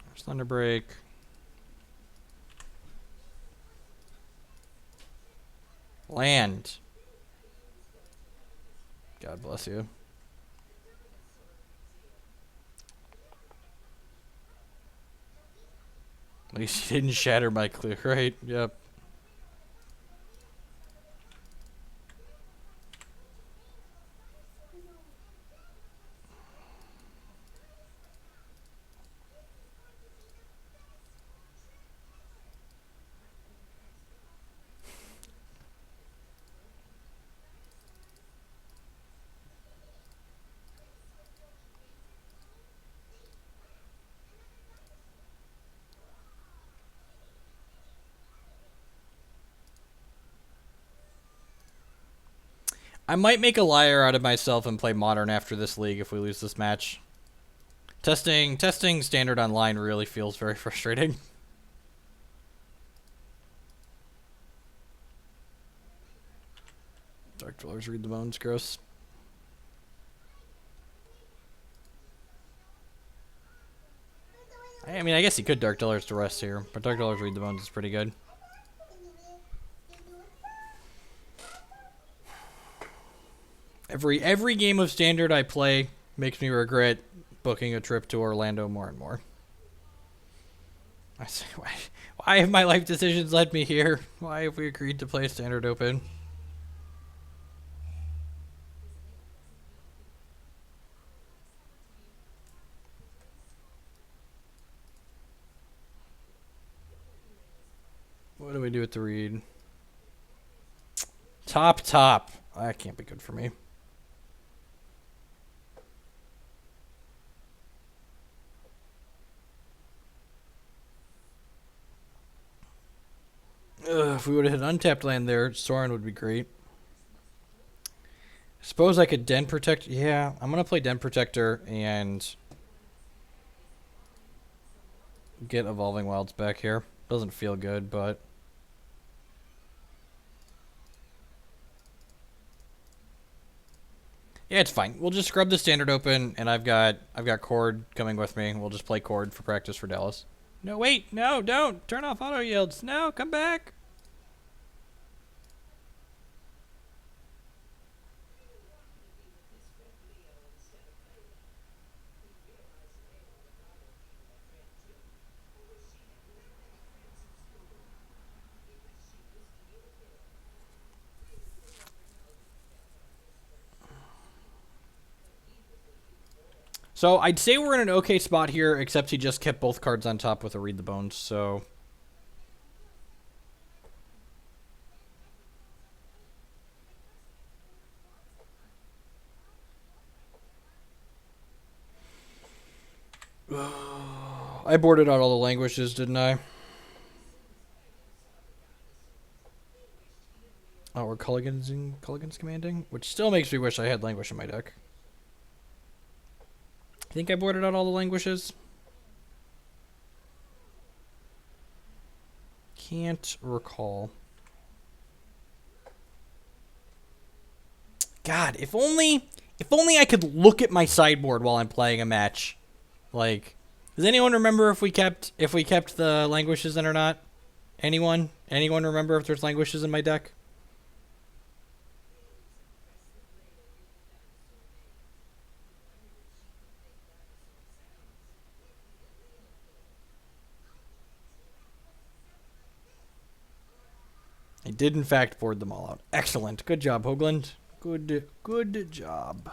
There's Thunderbreak. Land. God bless you. At least he didn't shatter my clear, right? Yep. I might make a liar out of myself and play Modern after this league if we lose this match. Testing Standard online really feels very frustrating. Dark Dwellers read the bones, gross. I mean, I guess he could Dark Dwellers to rest here, but Dark Dwellers read the bones is pretty good. Every game of Standard I play makes me regret booking a trip to Orlando more and more. I say, why have my life decisions led me here? Why have we agreed to play Standard Open? What do we do with the read? Top. That can't be good for me. If we would have hit untapped land there, Sorin would be great. Suppose I could Den Protect. Yeah, I'm going to play Den Protector and get Evolving Wilds back here. Doesn't feel good, but... yeah, it's fine. We'll just scrub the Standard open, and I've got Cord coming with me. We'll just play Cord for practice for Dallas. No, wait. No, don't. Turn off auto yields. No, come back. So I'd say we're in an okay spot here, except he just kept both cards on top with a Read the Bones, so... I boarded out all the languishes, didn't I? Oh, we're Culligan's commanding? Which still makes me wish I had languish in my deck. I think I boarded out all the languishes. Can't recall. God, if only I could look at my sideboard while I'm playing a match. Like, does anyone remember if we kept the languishes in or not? Anyone? Anyone remember if there's languishes in my deck? I did in fact board them all out. Excellent. Good job, Hoagland. Good job.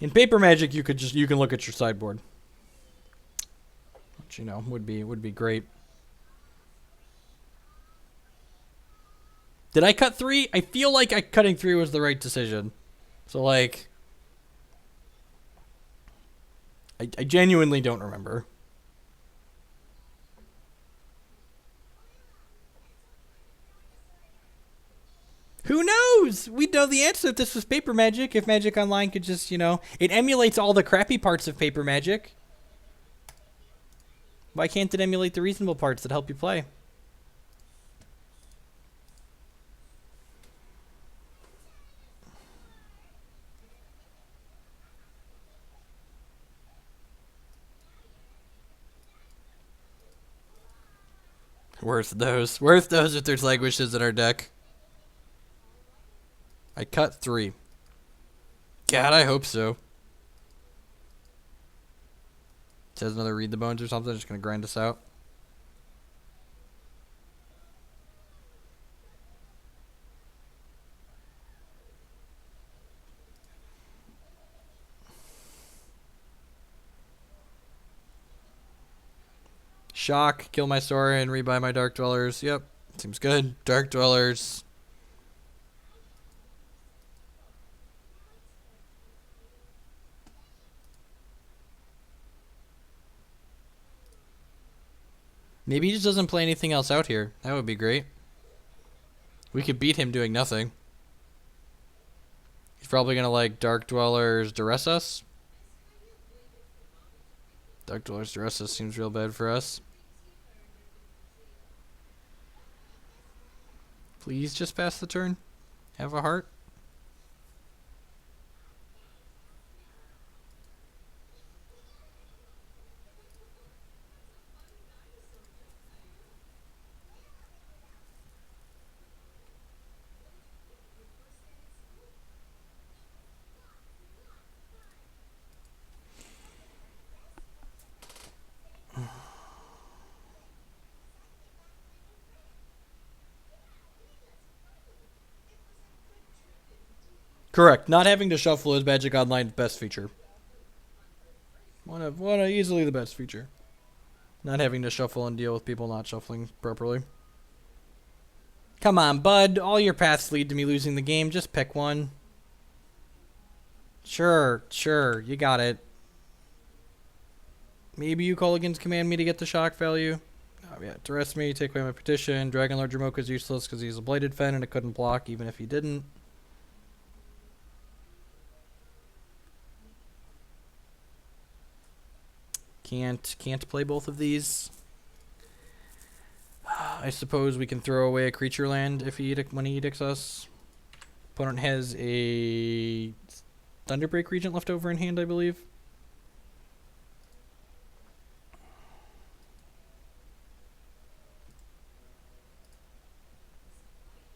In Paper Magic, you can look at your sideboard, which would be great. Did I cut 3? I feel like cutting 3 was the right decision. So like, I genuinely don't remember. Who knows? We'd know the answer if this was Paper Magic. If Magic Online could just, it emulates all the crappy parts of Paper Magic. Why can't it emulate the reasonable parts that help you play? Worth those. Worth those if there's languishes in our deck. I cut 3. God, I hope so. It says another Read the Bones or something. Just gonna grind us out. Shock, kill my Saurian, rebuy my Dark Dwellers. Yep, seems good. Dark Dwellers. Maybe he just doesn't play anything else out here. That would be great. We could beat him doing nothing. He's probably going to like Dark Dwellers duress us. Dark Dwellers duress us seems real bad for us. Please just pass the turn. Have a heart. Correct. Not having to shuffle is Magic Online's best feature. One of easily the best feature. Not having to shuffle and deal with people not shuffling properly. Come on, bud. All your paths lead to me losing the game. Just pick one. Sure. You got it. Maybe you Culligan's command me to get the shock value. Oh, yeah. Duress me, take away my petition. Dragon Lord Jamoke is useless because he's a Blighted Fen and it couldn't block even if he didn't. Can't play both of these. I suppose we can throw away a creature land if when he edicts us. Opponent has a Thunderbreak Regent left over in hand, I believe.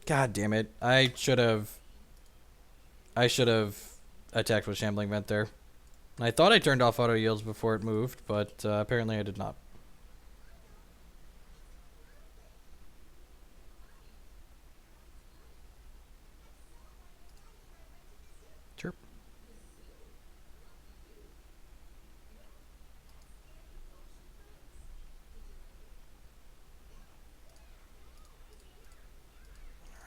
God damn it. I should have attacked with Shambling Vent there. I thought I turned off auto yields before it moved, but apparently I did not. Chirp.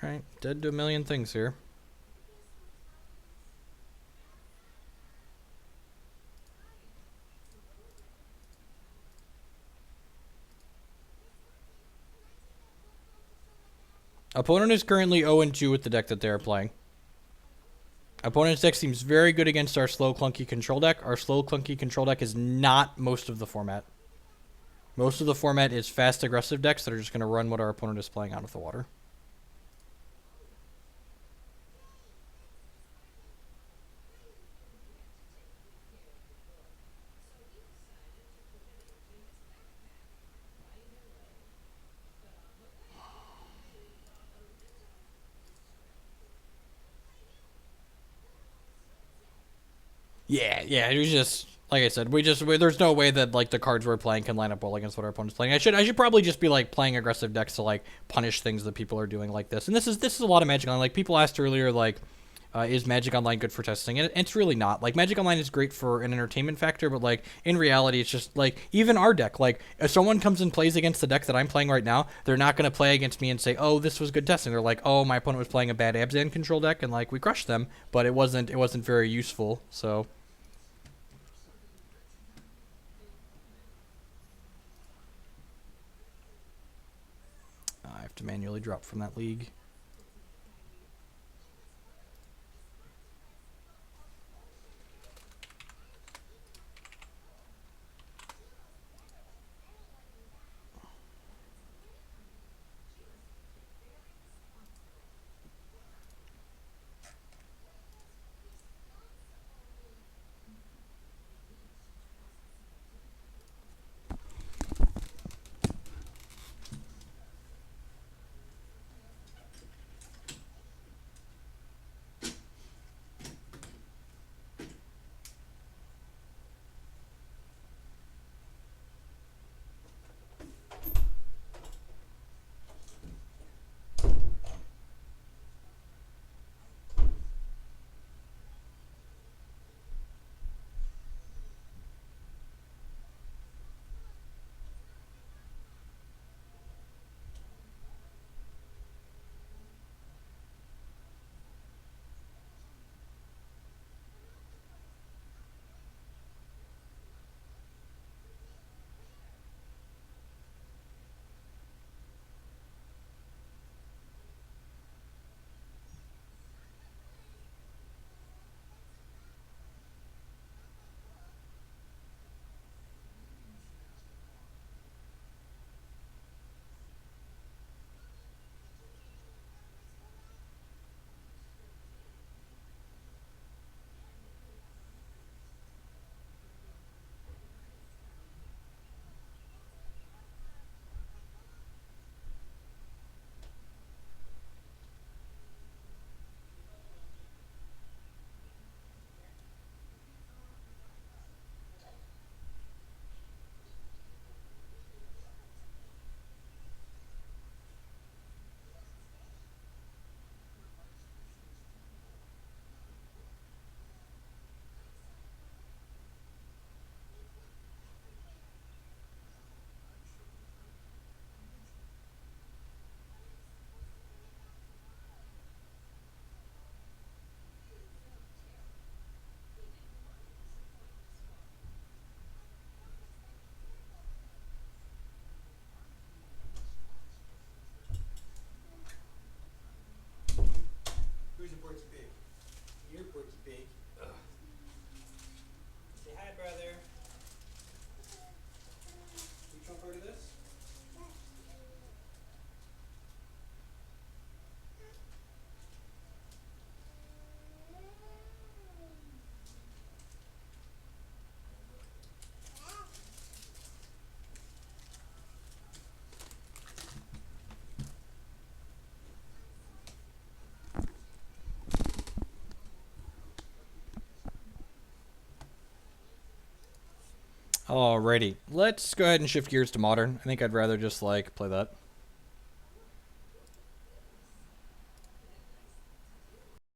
Alright, dead to a million things here. Opponent is currently 0-2 with the deck that they are playing. Opponent's deck seems very good against our slow, clunky control deck. Our slow, clunky control deck is not most of the format. Most of the format is fast, aggressive decks that are just going to run what our opponent is playing out of the water. Yeah, it was just like I said, there's no way that like the cards we're playing can line up well against what our opponent's playing. I should probably just be like playing aggressive decks to like punish things that people are doing like this. And this is a lot of Magic Online. Like people asked earlier, like is Magic Online good for testing? And it's really not. Like Magic Online is great for an entertainment factor, but like in reality, it's just like even our deck. Like if someone comes and plays against the deck that I'm playing right now, they're not going to play against me and say, "Oh, this was good testing." They're like, "Oh, my opponent was playing a bad Abzan control deck, and like we crushed them, but it wasn't very useful." So. I have to manually drop from that league. Alrighty, let's go ahead and shift gears to modern. I think I'd rather just like play that.